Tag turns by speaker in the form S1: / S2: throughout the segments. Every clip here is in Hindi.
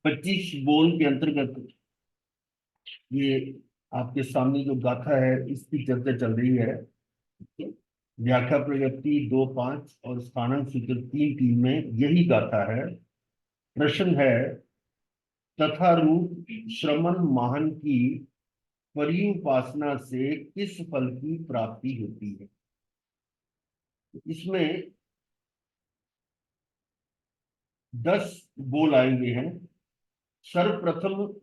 S1: पच्चीस बोल के अंतर्गत ये आपके सामने जो गाथा है इसकी चर्चा चल रही है। व्याख्या प्रगति 2.5 और स्थानांक सूत्र 3.3 में यही गाथा है। प्रश्न है, तथा रूप श्रमण महान की पर्युपासना से किस फल की प्राप्ति होती है। इसमें 10 बोल आए हुए हैं। सर्वप्रथम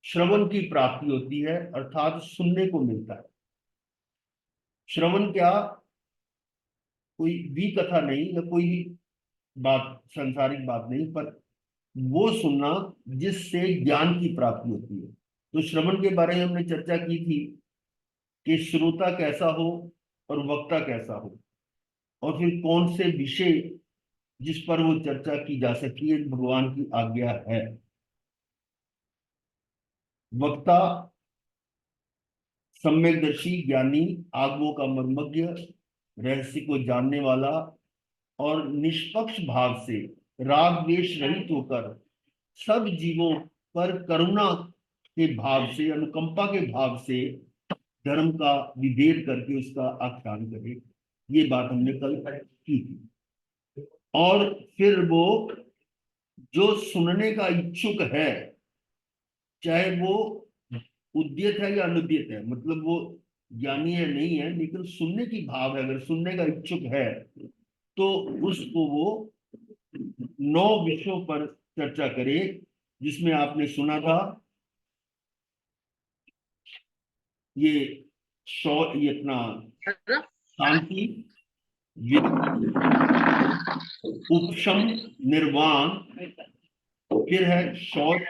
S1: श्रवण की प्राप्ति होती है, अर्थात सुनने को मिलता है। श्रवण क्या, कोई भी कथा नहीं या कोई बात, सांसारिक बात नहीं, पर वो सुनना जिससे ज्ञान की प्राप्ति होती है। तो श्रवण के बारे में हमने चर्चा की थी कि श्रोता कैसा हो और वक्ता कैसा हो, और फिर कौन से विषय जिस पर वो चर्चा की जा सकती है, भगवान की आज्ञा है। वक्ता सम्यकदर्शी ज्ञानी, आगमों का मर्मज्ञ, रहस्य को जानने वाला और निष्पक्ष भाव से राग द्वेष रहित होकर सब जीवों पर करुणा के भाव से, अनुकंपा के भाव से धर्म का विभेद करके उसका आख्यान करे। ये बात हमने कल की थी। और फिर वो जो सुनने का इच्छुक है, चाहे वो उद्यत है या अनुद्यत है, मतलब वो ज्ञानी है नहीं है, लेकिन सुनने की भाव है, अगर सुनने का इच्छुक है तो उसको वो 9 विषयों पर चर्चा करे, जिसमें आपने सुना था ये ये अपना शांति, उपशम, निर्वाण, फिर है शौच,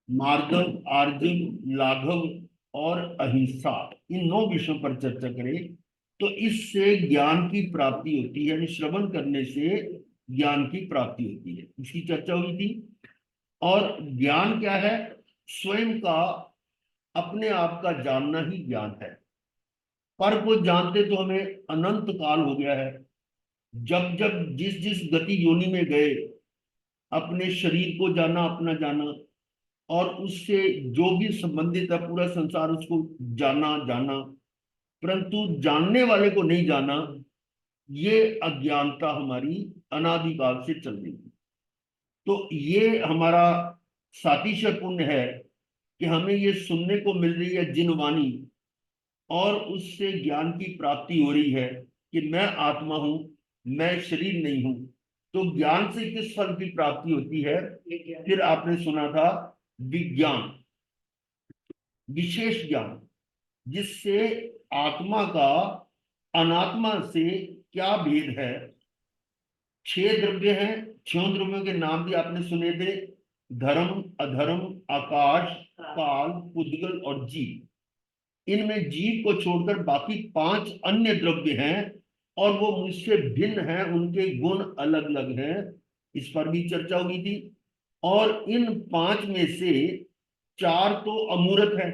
S1: मार्गव, आर्जव, लाघव और अहिंसा। इन 9 विषयों पर चर्चा करें तो इससे ज्ञान की प्राप्ति होती है, यानी श्रवण करने से ज्ञान की प्राप्ति होती है, इसकी चर्चा हुई थी। और ज्ञान क्या है? स्वयं का, अपने आप का जानना ही ज्ञान है। पर को जानते तो हमें अनंत काल हो गया है। जब जब जिस जिस गति योनि में गए, अपने शरीर को जाना, अपना जाना, और उससे जो भी संबंधित है पूरा संसार, उसको जाना जाना, परंतु जानने वाले को नहीं जाना। ये अज्ञानता हमारी अनादिकाल से चल रही है। तो ये हमारा सातिशय पुण्य है कि हमें ये सुनने को मिल रही है जिनवाणी, और उससे ज्ञान की प्राप्ति हो रही है कि मैं आत्मा हूं, मैं शरीर नहीं हूं। तो ज्ञान से किस फल की प्राप्ति होती है? फिर आपने सुना था विज्ञान, विशेष ज्ञान, जिससे आत्मा का अनात्मा से क्या भेद है। 6 द्रव्य हैं, 6 द्रव्यों के नाम भी आपने सुने थे, धर्म, अधर्म, आकाश, काल, पुद्गल और जीव। इनमें जीव को छोड़कर बाकी 5 अन्य द्रव्य हैं, और वो मुझसे भिन्न हैं, उनके गुण अलग अलग हैं। इस पर भी चर्चा हुई थी। और इन 5 में से 4 तो अमूर्त है।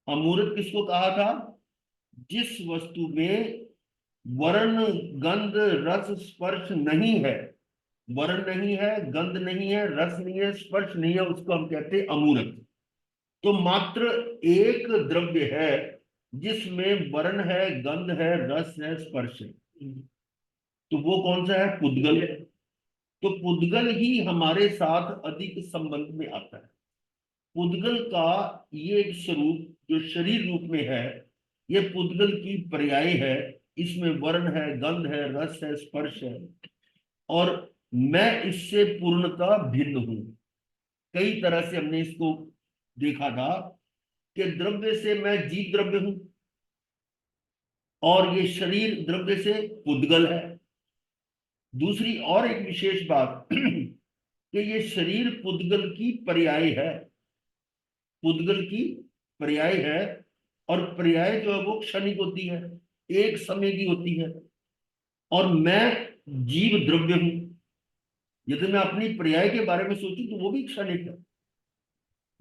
S1: अमूर्त किसको कहा था? जिस वस्तु में वर्ण, गंध, रस, स्पर्श नहीं है। वर्ण नहीं है, गंध नहीं है, रस नहीं है, स्पर्श नहीं है, उसको हम कहते हैं अमूर्त। तो मात्र एक द्रव्य है जिसमें वर्ण है, गंध है, रस है, स्पर्श है। तो वो कौन सा है? पुद्गल। तो पुद्गल ही हमारे साथ अधिक संबंध में आता है। पुद्गल का ये एक स्वरूप जो शरीर रूप में है, ये पुद्गल की पर्याय है। इसमें वर्ण है, गंध है, रस है, स्पर्श है, और मैं इससे पूर्णतः भिन्न हूं। कई तरह से हमने इसको देखा था कि द्रव्य से मैं जीव द्रव्य हूं, और ये शरीर द्रव्य से पुद्गल है। दूसरी और एक विशेष बात कि ये शरीर पुद्गल की पर्याय है, पुद्गल की पर्याय है। और पर्याय जो है वो क्षणिक होती है, एक समय की होती है। और मैं जीव द्रव्य हूं। यदि मैं अपनी पर्याय के बारे में सोचूं तो वो भी क्षणिक है।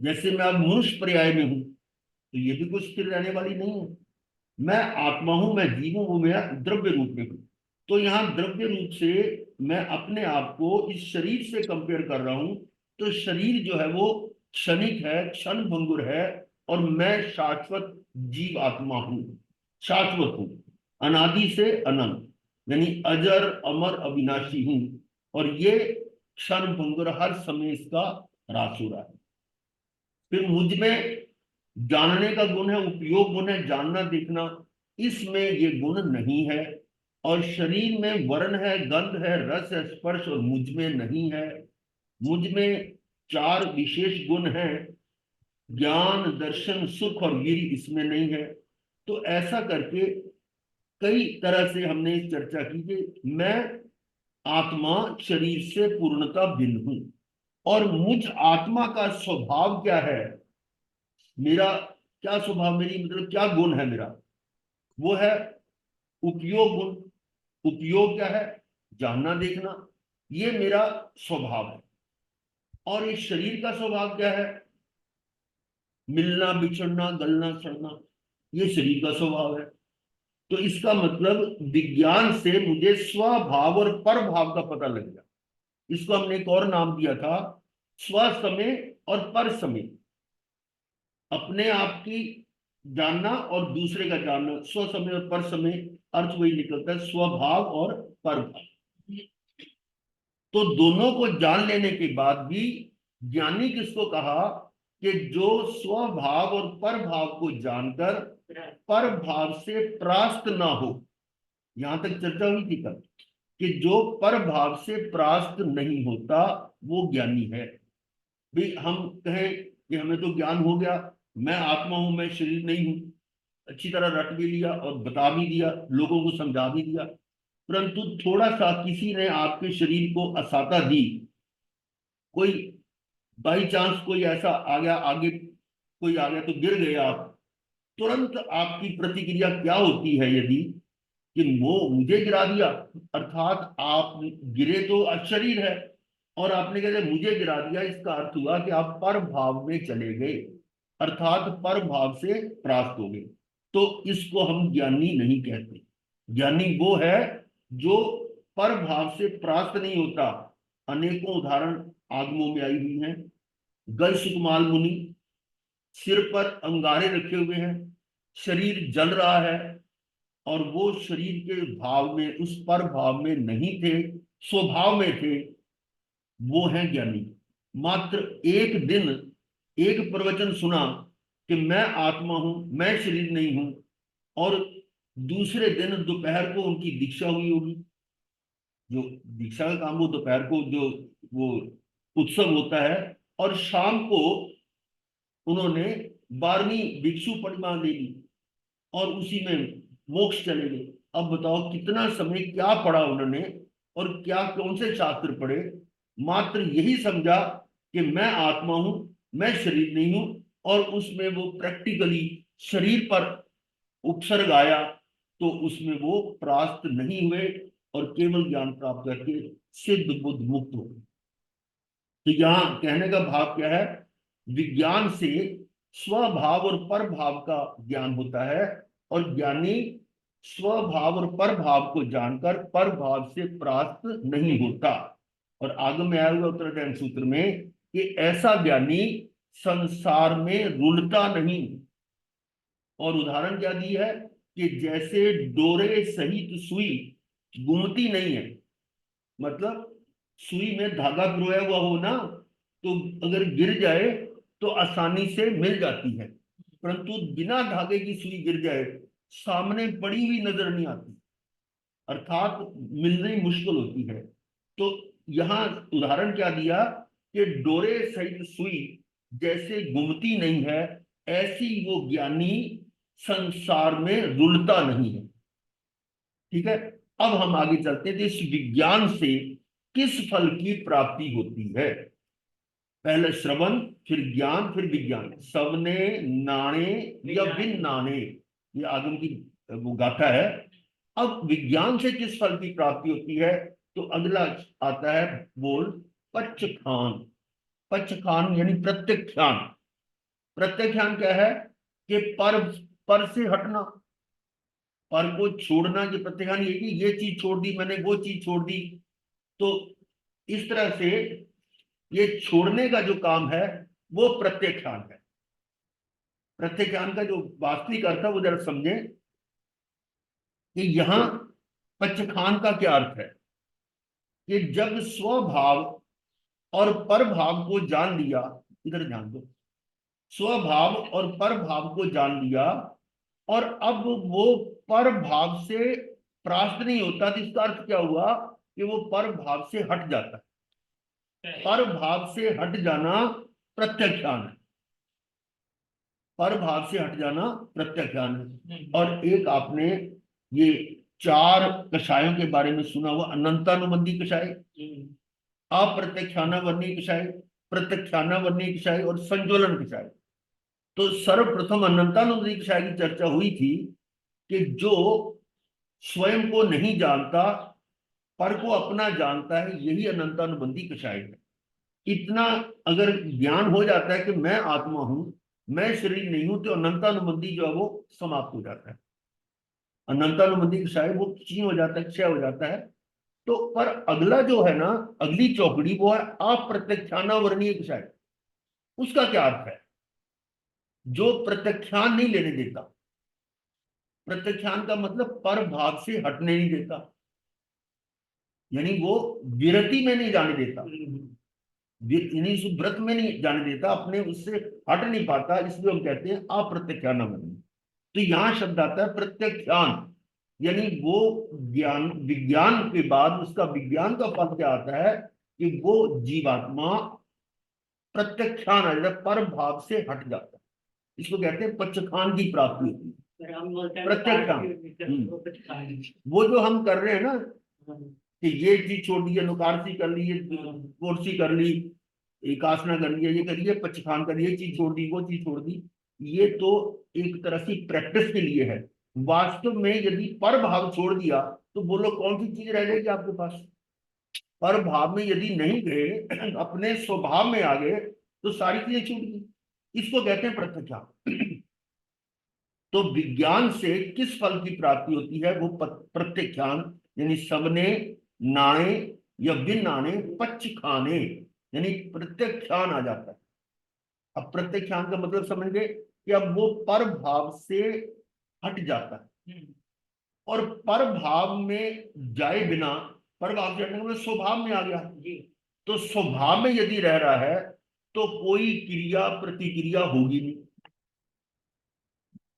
S1: जैसे मैं अब मनुष्य पर्याय में हूं, तो ये भी कुछ स्थिर रहने वाली नहीं है। मैं आत्मा हूं, मैं जीव हूं, वो मेरा द्रव्य रूप में हूं। तो यहाँ द्रव्य रूप से मैं अपने आप को इस शरीर से कंपेयर कर रहा हूं, तो शरीर जो है वो क्षणिक है, क्षण भंगुर है, और मैं शाश्वत जीव आत्मा हूं, शाश्वत हूं, अनादि से अनंत, यानी अजर अमर अविनाशी हूं। और ये क्षण भंगुर, हर समय इसका ह्रास हो रहा है। फिर मुझ में जानने का गुण है, उपयोग गुण है, जानना देखना, इसमें ये गुण नहीं है। और शरीर में वर्ण है, गंध है, रस है, स्पर्श, और मुझ में नहीं है। मुझ में चार विशेष गुण हैं, ज्ञान, दर्शन, सुख और वीर इसमें नहीं है। तो ऐसा करके कई तरह से हमने चर्चा की कि मैं आत्मा शरीर से पूर्णतः भिन्न हूं। और मुझ आत्मा का स्वभाव क्या है, मेरा क्या स्वभाव, मेरी मतलब क्या गुण है मेरा, वो है उपयोग गुण। उपयोग क्या है, जानना देखना, ये मेरा स्वभाव है। और इस शरीर का स्वभाव क्या है, मिलना बिछड़ना, गलना सड़ना, ये शरीर का स्वभाव है। तो इसका मतलब विज्ञान से मुझे स्वभाव और परभाव का पता लग गया। इसको हमने एक और नाम दिया था, स्वसमय और पर समय। अपने आप की जानना और दूसरे का जानना, स्व समय और पर समय, अर्थ वही निकलता है, स्वभाव और परभाव। तो दोनों को जान लेने के बाद भी ज्ञानी किसको कहा, कि जो स्वभाव और परभाव को जानकर परभाव से परास्त ना हो। यहां तक चर्चा हुई थी कल, कि जो परभाव से परास्त नहीं होता वो ज्ञानी है। भी हम कहें कि हमें तो ज्ञान हो गया, मैं आत्मा हूं, मैं शरीर नहीं हूं, अच्छी तरह रट भी लिया और बता भी दिया, लोगों को समझा भी दिया, परंतु थोड़ा सा किसी ने आपके शरीर को असाता दी, कोई बाई चांस कोई ऐसा आ गया, आगे कोई आ गया तो गिर गए आप, तुरंत आपकी प्रतिक्रिया क्या होती है, यदि कि वो मुझे गिरा दिया, अर्थात आप गिरे तो अशरीर है, और आपने कहते मुझे गिरा दिया, इसका अर्थ हुआ कि आप पर भाव में चले गए, अर्थात पर भाव से प्राप्त हो गए। तो इसको हम ज्ञानी नहीं कहते। ज्ञानी वो है जो पर भाव से प्राप्त नहीं होता। अनेकों उदाहरण आगमों में आई हुई हैं। गल सुकमाल मुनि, सिर पर अंगारे रखे हुए हैं, शरीर जल रहा है, और वो शरीर के भाव में, उस पर भाव में नहीं थे, स्वभाव में थे, वो है ज्ञानी। मात्र एक दिन एक प्रवचन सुना कि मैं आत्मा हूं, मैं शरीर नहीं हूं, और दूसरे दिन दोपहर को उनकी दीक्षा हुई होगी। जो दीक्षा का काम, वो दोपहर को जो वो उत्सव होता है, और शाम को उन्होंने 12वीं भिक्षु परिमा ले ली, और उसी में मोक्ष चले गए। अब बताओ कितना समय क्या पढ़ा उन्होंने, और क्या कौन से शास्त्र पढ़े, मात्र यही समझा कि मैं आत्मा हूं, मैं शरीर नहीं हूं, और उसमें वो प्रैक्टिकली शरीर पर उपसर्ग आया, तो उसमें वो परास्त नहीं हुए, और केवल ज्ञान प्राप्त करके सिद्ध बुद्ध मुक्त हो। तो यहाँ कहने का भाव क्या है, विज्ञान से स्वभाव और परभाव का ज्ञान होता है, और ज्ञानी स्वभाव और परभाव को जानकर परभाव से प्राप्त नहीं होता। और आगे में आया हुआ उत्तरायण सूत्र में कि ऐसा ज्ञानी संसार में रुलता नहीं। और उदाहरण क्या दी है, कि जैसे डोरे सहित सुई घूमती नहीं है, मतलब सुई में धागा पिरोया हुआ हो ना, तो अगर गिर जाए तो आसानी से मिल जाती है, परंतु बिना धागे की सुई गिर जाए, सामने पड़ी हुई नजर नहीं आती, अर्थात मिलनी मुश्किल होती है। तो यहाँ उदाहरण क्या दिया, कि डोरे सहित सुई जैसे घूमती नहीं है, ऐसी वो ज्ञानी संसार में रुलता नहीं है। ठीक है, अब हम आगे चलते हैं, तो इस विज्ञान से किस फल की प्राप्ति होती है। पहले श्रवण, फिर ज्ञान, फिर विज्ञान, सबने नाणे या बिन नाणे, ये आगम की वो गाथा है। अब विज्ञान से किस फल की प्राप्ति होती है, तो अगला आता है बोल, पच्चखान। पच्चखान यानी प्रत्यक्षान। प्रत्यक्षान क्या है, कि पर से हटना, पर को छोड़ना, ये प्रत्याख्यान, ये कि ये चीज छोड़ दी मैंने, वो चीज छोड़ दी। तो इस तरह से ये छोड़ने का जो काम है वो प्रत्याख्यान है। प्रत्याख्यान का जो वास्तविक अर्थ है वो जरा समझें कि यहाँ पक्षखान का क्या अर्थ है। कि जब स्वभाव और परभाव को जान लिया, इधर ध्यान दो, स्वभाव और परभाव को जान लिया, और अब वो परभाव से परास्त नहीं होता, तो इसका अर्थ क्या हुआ कि वो परभाव से हट जाता है। परभाव से हट जाना प्रत्याख्यान है। परभाव से हट जाना प्रत्याख्यान है। और एक आपने ये चार कषायों के बारे में सुना हुआ, अनंतानुबंधी कषाय, अप्रत्याख्यानावर्णी कषाय, प्रत्याख्यानावर्णी कषाय और संज्वलन कषाय। तो सर्वप्रथम अनंतानुबंधी कषाय की चर्चा हुई थी कि जो स्वयं को नहीं जानता पर को अपना जानता है, यही अनंतानुबंधी कषाय है। इतना अगर ज्ञान हो जाता है कि मैं आत्मा हूं, मैं शरीर नहीं हूं, तो अनंतानुबंधी जो है वो समाप्त हो जाता है। अनंतानुबंधी कषाय वो क्षीण हो जाता है, क्षय हो जाता है। तो पर अगला जो है ना, अगली चौकड़ी वो है अप्रत्याख्यानावर्णीय कषाय। उसका क्या अर्थ है? जो प्रत्याख्यान नहीं लेने देता। प्रत्याख्यान का मतलब पर भाव से हटने नहीं देता, यानी वो विरति में नहीं जाने देता, यानी उस व्रत में नहीं जाने देता, अपने उससे हट नहीं पाता, इसलिए हम कहते हैं अप्रत्याख्यानावर्णीय। तो यहां शब्द आता है प्रत्याख्यान, यानी वो ज्ञान, विज्ञान के बाद उसका विज्ञान का फल क्या आता है कि वो जीवात्मा प्रत्याख्यान आ जाता है, पर भाव से हट जाता है। इसको कहते हैं पक्षखान की प्राप्ति होती है, प्रत्याख्यान। वो जो हम कर रहे हैं ना कि ये चीज छोड़ दी, नुकारसी कर ली, ये कोर्सी कर ली, एक आसना कर लिया, ये करिए पक्षखान कर, ये चीज छोड़ दी, वो चीज छोड़ दी, ये तो एक तरह से प्रैक्टिस के लिए है। वास्तव में यदि पर भाव छोड़ दिया तो बोलो कौन सी चीज रह जाएगी आपके पास? पर भाव में यदि नहीं गए, अपने स्वभाव में आ गए, तो सारी चीजें छूट गई। इसको कहते हैं प्रत्याख्यान। तो विज्ञान से किस फल की प्राप्ति होती है? वो प्रत्याख्यान, यानी सबने नाणे या बिन नाणे पक्ष खाने, यानी प्रत्याख्यान आ जाता है। अब प्रत्याख्यान का मतलब समझ गए कि अब वो पर भाव से हट जाता है। और पर भाव में जाए बिना, पर भाव से हटने का मतलब स्वभाव में आ गया। तो स्वभाव में यदि रह रहा है तो कोई क्रिया प्रतिक्रिया होगी नहीं,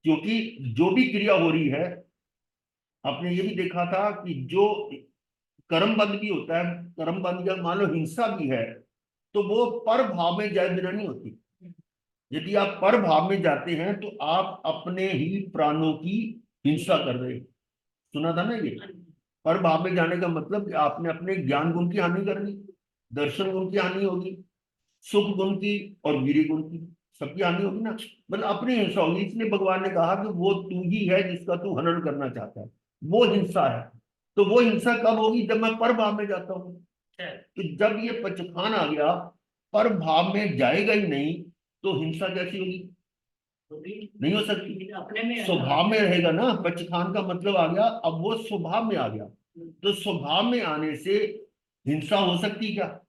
S1: क्योंकि जो भी क्रिया हो रही है, आपने ये भी देखा था कि जो कर्मबंध भी होता है, कर्मबंध या मान लो हिंसा भी है, तो वो पर भाव में जाए बिना नहीं होती। यदि आप पर भाव में जाते हैं तो आप अपने ही प्राणों की हिंसा कर रहे हैं। सुना था ना ये? पर भाव में जाने का मतलब कि आपने अपने ज्ञान गुण की हानि कर ली, दर्शन गुण की हानि होगी, सुख गुण की और वीर्य गुण की, सबकी हानि होगी ना, मतलब अपनी हिंसा होगी। इसलिए भगवान ने कहा कि वो तू ही है जिसका तू हनन करना चाहता है, वो हिंसा है। तो वो हिंसा कब होगी? जब मैं पर भाव में जाता हूँ। तो जब ये पचखान आ गया, पर भाव में जाएगा ही नहीं, तो हिंसा कैसी होगी? नहीं हो सकती। अपने में स्वभाव में रहेगा ना, पचखान का मतलब आ गया, अब वो स्वभाव में आ गया। तो स्वभाव में आने से हिंसा हो सकती क्या?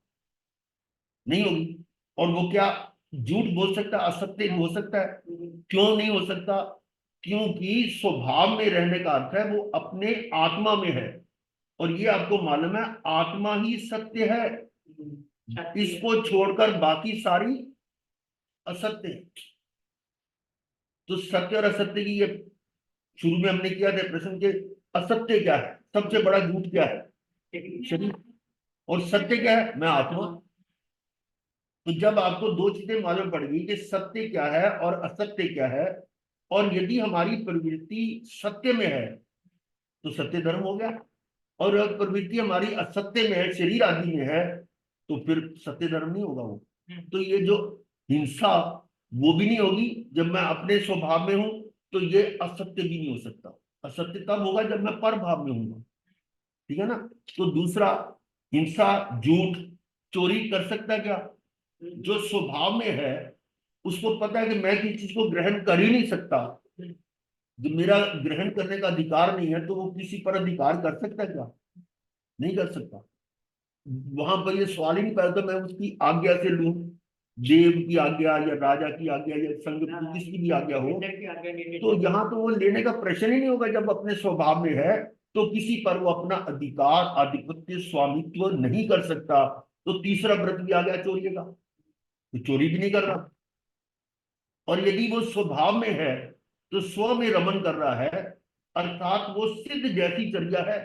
S1: नहीं होगी। और वो क्या झूठ बोल सकता है, असत्य हो सकता है? क्यों नहीं हो सकता? क्योंकि स्वभाव में रहने का अर्थ है वो अपने आत्मा में है, और ये आपको मालूम है आत्मा ही सत्य है, इसको छोड़कर बाकी सारी असत्य है। तो सत्य और असत्य की ये शुरू में हमने किया था प्रश्न के, असत्य क्या है? सबसे बड़ा झूठ क्या है? शरीर। और सत्य क्या है? मैं आत्मा। तो जब आपको दो चीजें मालूम पड़ गई कि सत्य क्या है और असत्य क्या है, और यदि हमारी प्रवृत्ति सत्य में है तो सत्य धर्म हो गया, और अगर प्रवृत्ति हमारी असत्य में है, शरीर आदि में है, तो फिर सत्य धर्म नहीं होगा वो। तो ये जो हिंसा, वो भी नहीं होगी जब मैं अपने स्वभाव में हूं, तो ये असत्य भी नहीं हो सकता। असत्य तब होगा जब मैं पर भाव में हूंगा। ठीक है ना? तो दूसरा, हिंसा, झूठ, चोरी कर सकता क्या? जो स्वभाव में है, उसको पता है कि मैं किसी चीज को ग्रहण कर ही नहीं सकता, जो मेरा ग्रहण करने का अधिकार नहीं है, तो वो किसी पर अधिकार कर सकता है क्या? नहीं कर सकता। वहां पर ये सवाल ही नहीं पैदा मैं उसकी आज्ञा से लूं, देव की आज्ञा या राजा की आज्ञा या संघ की किसी भी आज्ञा हो, तो यहाँ तो वो लेने का प्रश्न ही नहीं होगा। जब अपने स्वभाव में है तो किसी पर वो अपना अधिकार, आधिपत्य, स्वामित्व नहीं कर सकता। तो तीसरा व्रत भी आ गया चोरी का, तो चोरी भी नहीं कर रहा। और यदि वो स्वभाव में है तो स्व में रमन कर रहा है, अर्थात वो सिद्ध जैसी चर्या है।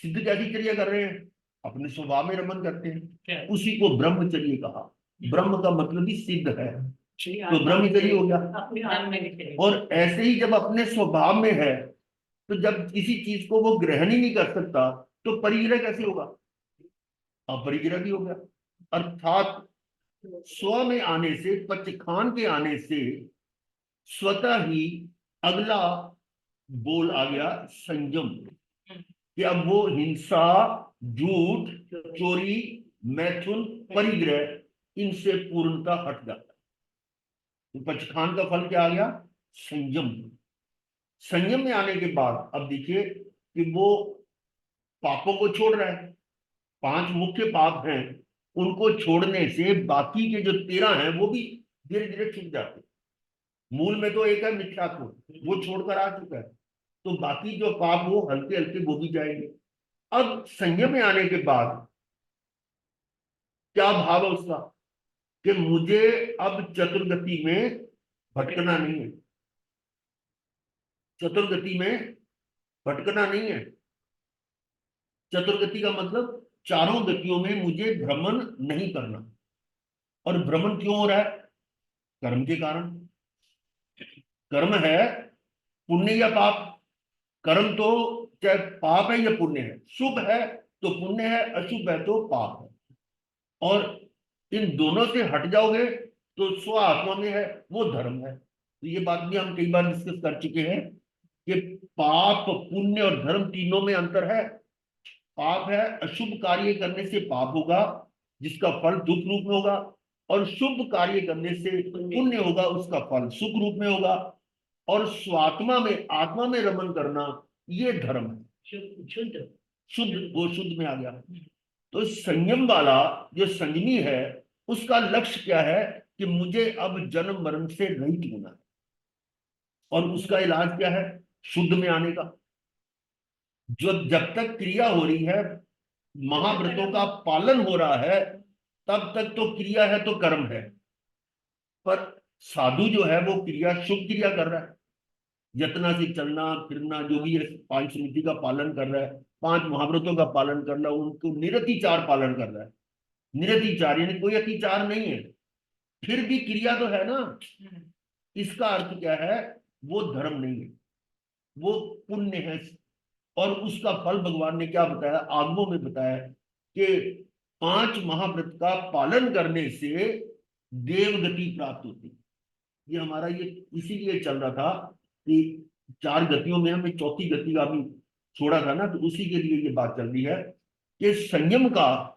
S1: सिद्ध जैसी चर्या कर रहे हैं, अपने स्वभाव में रमन करते हैं, उसी को ब्रह्मचर्य कहा। ब्रह्म का मतलब ही सिद्ध है, तो ब्रह्मचर्य हो गया। और ऐसे ही जब अपने स्वभाव में है, तो जब किसी चीज को वो ग्रहण ही नहीं कर सकता, तो परिग्रह कैसे होगा? अपरिग्रह भी हो गया। अर्थात स्व में आने से, पचखान के आने से स्वतः ही अगला बोल आ गया संयम, कि अब वो हिंसा, झूठ, चोरी, मैथुन, परिग्रह, इनसे पूर्णता हट जाता है। तो पचखान का फल क्या आ गया? संयम। संयम में आने के बाद अब देखिए कि वो पापों को छोड़ रहा है। पांच मुख्य पाप हैं, उनको छोड़ने से बाकी के जो 13 हैं वो भी धीरे धीरे छूट जाते हैं। मूल में तो एक है मिथ्यात्व, वो छोड़कर आ चुका है, तो बाकी जो पाप वो हल्के हल्के वो भी जाएंगे। अब संयम में आने के बाद क्या भाव है उसका? कि मुझे अब चतुर्गति में भटकना नहीं है। चतुर्गति में भटकना नहीं है। चतुर्गति का मतलब चारों गतियों में मुझे भ्रमण नहीं करना। और भ्रमण क्यों हो रहा है? कर्म के कारण। कर्म है पुण्य या पाप। कर्म तो चाहे पाप है या पुण्य है, शुभ है तो पुण्य है, अशुभ है तो पाप है। और इन दोनों से हट जाओगे तो स्व आत्मा में है, वो धर्म है। तो ये बात भी हम कई बार डिस्कस कर चुके हैं कि पाप, पुण्य और धर्म तीनों में अंतर है। पाप है अशुभ कार्य करने से पाप होगा, जिसका फल दुख रूप में होगा। और शुभ कार्य करने से पुण्य होगा, उसका फल सुख रूप में होगा। और स्वात्मा में, आत्मा में रमन करना, ये धर्म है। शुद्ध, शुद्ध, वो शुद्ध में आ गया। तो संयम वाला जो संयमी है, उसका लक्ष्य क्या है? कि मुझे अब जन्म मरण से रहित होना है। और उसका इलाज क्या है? शुद्ध में आने का। जो जब तक क्रिया हो रही है, महाव्रतों का पालन हो रहा है, तब तक तो क्रिया है तो कर्म है। पर साधु जो है वो क्रिया, शुभ क्रिया कर रहा है। यतना से चलना फिरना, जो भी है, पांच स्मृति का पालन कर रहा है, पांच महाव्रतों का पालन कर रहा है, उनको निरतिचार पालन कर रहा है। निरतिचार यानी कोई अतिचार नहीं है, फिर भी क्रिया तो है ना। इसका अर्थ क्या है? वो धर्म नहीं है, वो पुण्य है। और उसका फल भगवान ने क्या बताया, आगमों में बताया कि पांच महाव्रत का पालन करने से देवगति प्राप्त होती है। ये हमारा ये इसीलिए चल रहा था कि चार गतियों में हमें चौथी गति का भी छोड़ा था ना, तो उसी के लिए ये बात चल रही है कि संयम का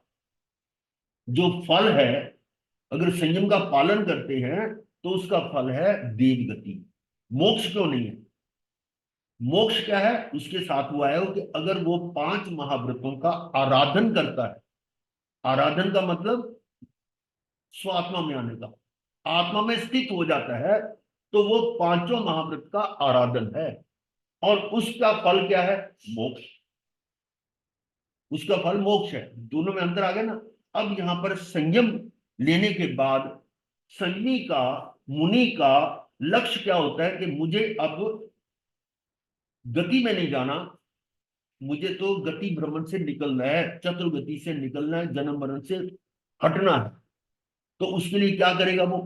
S1: जो फल है, अगर संयम का पालन करते हैं तो उसका फल है देव गति। मोक्ष क्यों नहीं है? मोक्ष क्या है? उसके साथ हुआ है कि अगर वो पांच महाव्रतों का आराधन करता है। आराधन का मतलब स्वात्मा में आने का, आत्मा में स्थित हो जाता है, तो वो पांचों महाव्रत का आराधन है। और उसका फल क्या है? मोक्ष। उसका फल मोक्ष है। दोनों में अंतर आ गया ना। अब यहां पर संयम लेने के बाद संयमी का, मुनि का लक्ष्य क्या होता है? कि मुझे अब गति में नहीं जाना, मुझे तो गति भ्रमण से निकलना है, चतुर्गति से निकलना है, जन्म मरण से हटना है। तो उसके लिए क्या करेगा वो?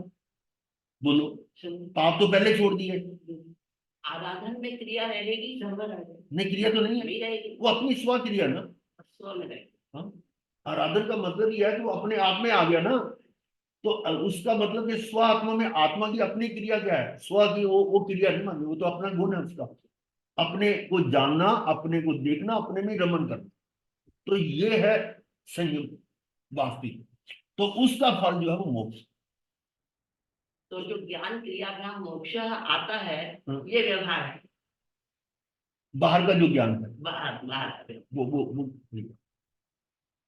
S1: बोलो। पाप तो पहले छोड़ दिए।
S2: आराधन में क्रिया रहेगी,
S1: नहीं, क्रिया तो नहीं है,
S2: रहेगी,
S1: वो अपनी स्व क्रिया ना।
S2: स्व में रहेगी।
S1: हाँ, आराधन का मतलब यह है कि वो अपने आप में आ गया ना। तो उसका मतलब कि स्व आत्मा में, आत्मा की अपनी क्रिया क्या है? स्व की वो क्रिया नहीं मानी, वो तो अपना गुण है उसका। अपने को जानना, अपने को देखना, अपने में रमन करना, तो ये है संयम वास्तविक। तो उसका फल जो है वो मोक्ष।
S2: तो जो ज्ञान क्रिया का मोक्ष आता है,
S1: हाँ।
S2: ये व्यवहार है,
S1: बाहर का जो ज्ञान है
S2: बाहर बाहर।
S1: वो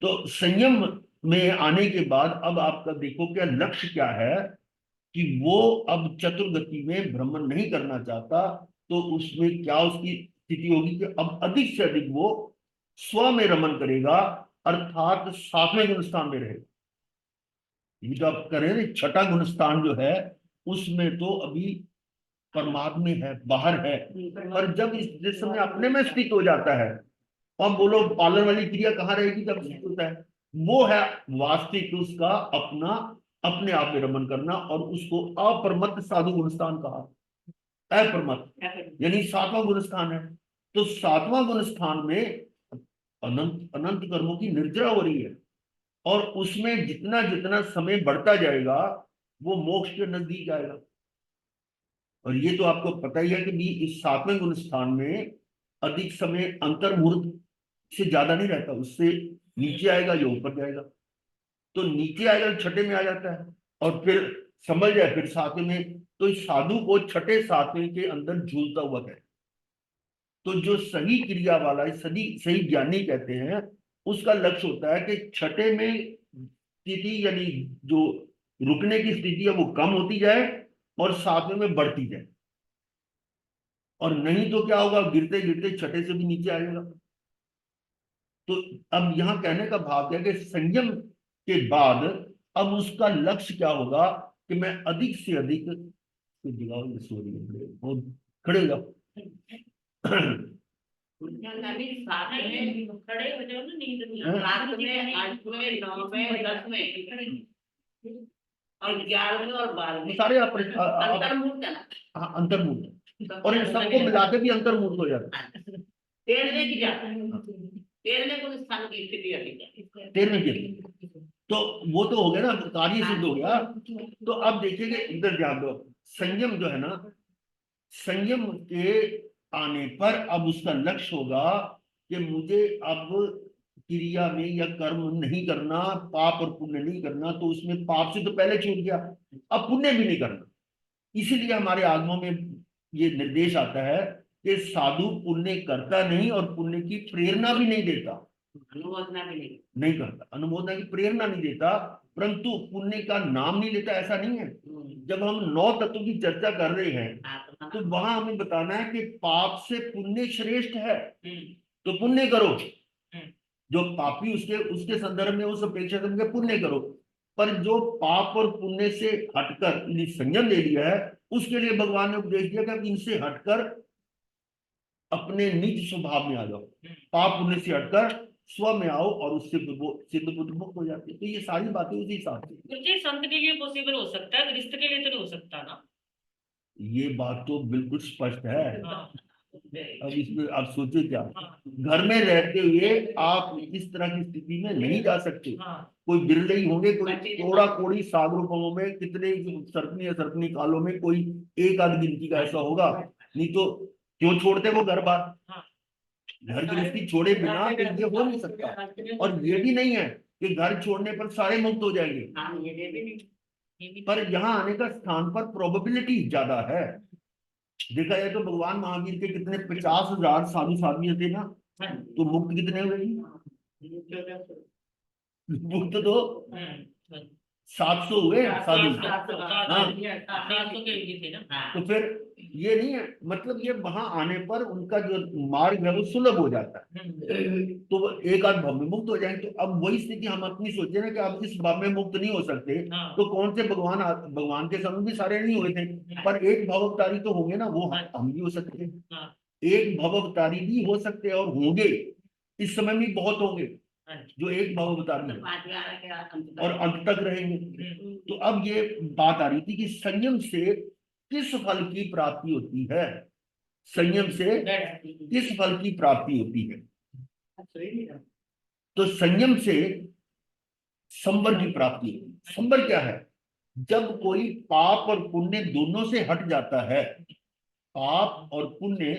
S1: तो संयम में आने के बाद अब आपका देखो क्या लक्ष्य क्या है, कि वो अब चतुर्गति में भ्रमण नहीं करना चाहता। तो उसमें क्या उसकी स्थिति होगी कि अब अधिक से अधिक वो स्व में रमन करेगा, अर्थात सातवें गुण स्थान में रहेगा। ये जो आप करें ना छठा गुण स्थान जो है, उसमें तो अभी परमात्मा है, बाहर है। पर जब इस जिस समय अपने में स्थित हो जाता है, और बोलो पालन वाली क्रिया कहाँ रहेगी जब स्थित होता है, वो है वास्तविक उसका अपना अपने आप में रमन करना, और उसको अपरमत्त साधु गुण स्थान कहा। अपरमत्त यानी सातवां गुण स्थान है। तो सातवां गुण स्थान में अनंत अनंत कर्मों की निर्जरा हो रही है, और उसमें जितना जितना समय बढ़ता जाएगा वो मोक्ष के नजदीक आएगा। और ये तो आपको पता ही है कि भी इस सातवें गुण स्थान में अधिक समय अंतर्मुहूर्त से ज्यादा नहीं रहता, उससे नीचे आएगा या ऊपर जाएगा। तो नीचे आएगा तो छठे में आ जाता है, और फिर समझ जाए फिर सातवें में। तो इस साधु को छठे सातवें के अंदर झूलता हुआ है। तो जो सही क्रिया वाला सही सही ज्ञानी कहते हैं, उसका लक्ष्य होता है कि छठे में स्थिति यानी जो रुकने की स्थिति है वो कम होती जाए, और सातवें में बढ़ती जाए। और नहीं तो क्या होगा, गिरते गिरते छठे से भी नीचे आएगा। तो अब यहाँ कहने का भाव क्या है कि संयम के बाद अब उसका लक्ष्य क्या होगा, कि मैं अधिक से अधिक सॉरी खड़े हो जाओ।
S2: अभी सात में खड़े हो जाओ ना, नींद में सात में, आठ में, नौ में, 10 में, और 11वें और 12वें
S1: सारे
S2: अंतर्मुख है ना।
S1: हाँ अंतर्मुख, और इन सबको मिला के भी अंतर्मुख हो जाता है।
S2: तेरहवें की जाता है, 13वें को स्थान की स्थिति है,
S1: 13वें की। तो वो तो हो गया ना, कार्य सिद्ध हो गया। तो अब देखिए इधर ध्यान दो, संयम जो है ना, संयम के आने पर अब उसका लक्ष्य होगा कि मुझे अब क्रिया में या कर्म नहीं करना, पाप और पुण्य नहीं करना। तो उसमें पाप से तो पहले छूट गया, अब पुण्य भी नहीं करना। इसीलिए हमारे आगमों में ये निर्देश आता है कि साधु पुण्य करता नहीं और पुण्य की प्रेरणा भी नहीं देता।
S2: अनुमोदना भी
S1: नहीं करता, अनुमोदना की प्रेरणा नहीं देता, परंतु पुण्य का नाम नहीं लेता, ऐसा नहीं है। जब हम 9 तत्वों की चर्चा कर रहे हैं तो वहां हमें बताना है कि पाप से पुण्य श्रेष्ठ है, तो पुण्य करो। जो पापी उसके उसके संदर्भ में उस अपेक्षा करके पुण्य करो। पर जो पाप और पुण्य से हटकर इन्हें संयम ले लिया है, उसके लिए भगवान ने उपदेश दिया कि इनसे हटकर अपने निज स्वभाव में आ जाओ, पाप पुण्य से हटकर स्व में आओ, और उससे सिद्ध बुद्ध मुक्त हो जाते। तो ये सारी बातें उसी हिसाब से।
S3: मुझे संत के लिए पॉसिबल हो सकता है, गृहस्थ के लिए तो नहीं हो सकता ना।
S1: ये बात तो बिल्कुल स्पष्ट है।
S3: हाँ,
S1: अब इसमें आप सोचो क्या,
S3: हाँ,
S1: घर में रहते हुए आप इस तरह की स्थिति में नहीं जा सकते।
S3: हाँ,
S1: कोई बिरले ही होंगे, कोई थोड़ा कोड़ी सागरों में कितने सर्पनी या सर्पनी कालों में कोई एक आध गिनती का ऐसा होगा। नहीं तो क्यों छोड़ते वो घर बार,
S3: हाँ।
S1: घर गृहस्थी छोड़े बिना तो ये हो नहीं सकता। और ये भी नहीं है कि घर छोड़ने पर सारे मुक्त हो जाएंगे,
S2: हाँ, ये भी नहीं।
S1: पर यहाँ आने का स्थान पर प्रोबेबिलिटी ज्यादा है। देखा जाए तो भगवान महावीर के कितने 50,000 साधु साध्वी थे ना, तो मुक्त कितने हुए? मुक्त तो 700 हुए साधु। हाँ,
S3: 700 के लिए थे ना।
S1: तो फिर ये नहीं है, मतलब ये वहां आने पर उनका जो मार्ग है वो सुलभ हो जाता है, तो वो एक आध भाव में मुक्त हो जाएंगे। तो अब वही स्थिति हम अपनी सोचे ना कि आप इस भाव में मुक्त नहीं हो सकते,
S3: हाँ।
S1: तो कौन से भगवान के समय भी सारे नहीं हुए थे, पर एक भव अवतारी तो होंगे ना, वो हम भी हो सकते हैं।
S3: हाँ,
S1: एक भव अवतारी भी हो सकते हैं और होंगे, इस समय भी बहुत होंगे
S3: हाँ।
S1: जो एक भव अवतारी हैं
S2: पांचवें आने के बाद अंत
S1: और अंत तक रहेंगे। तो अब ये बात आ रही थी कि संयम से किस फल की प्राप्ति होती है, संयम से किस फल की प्राप्ति होती है। तो संयम से संवर की प्राप्ति होती है। संवर क्या है? जब कोई पाप और पुण्य दोनों से हट जाता है, पाप और पुण्य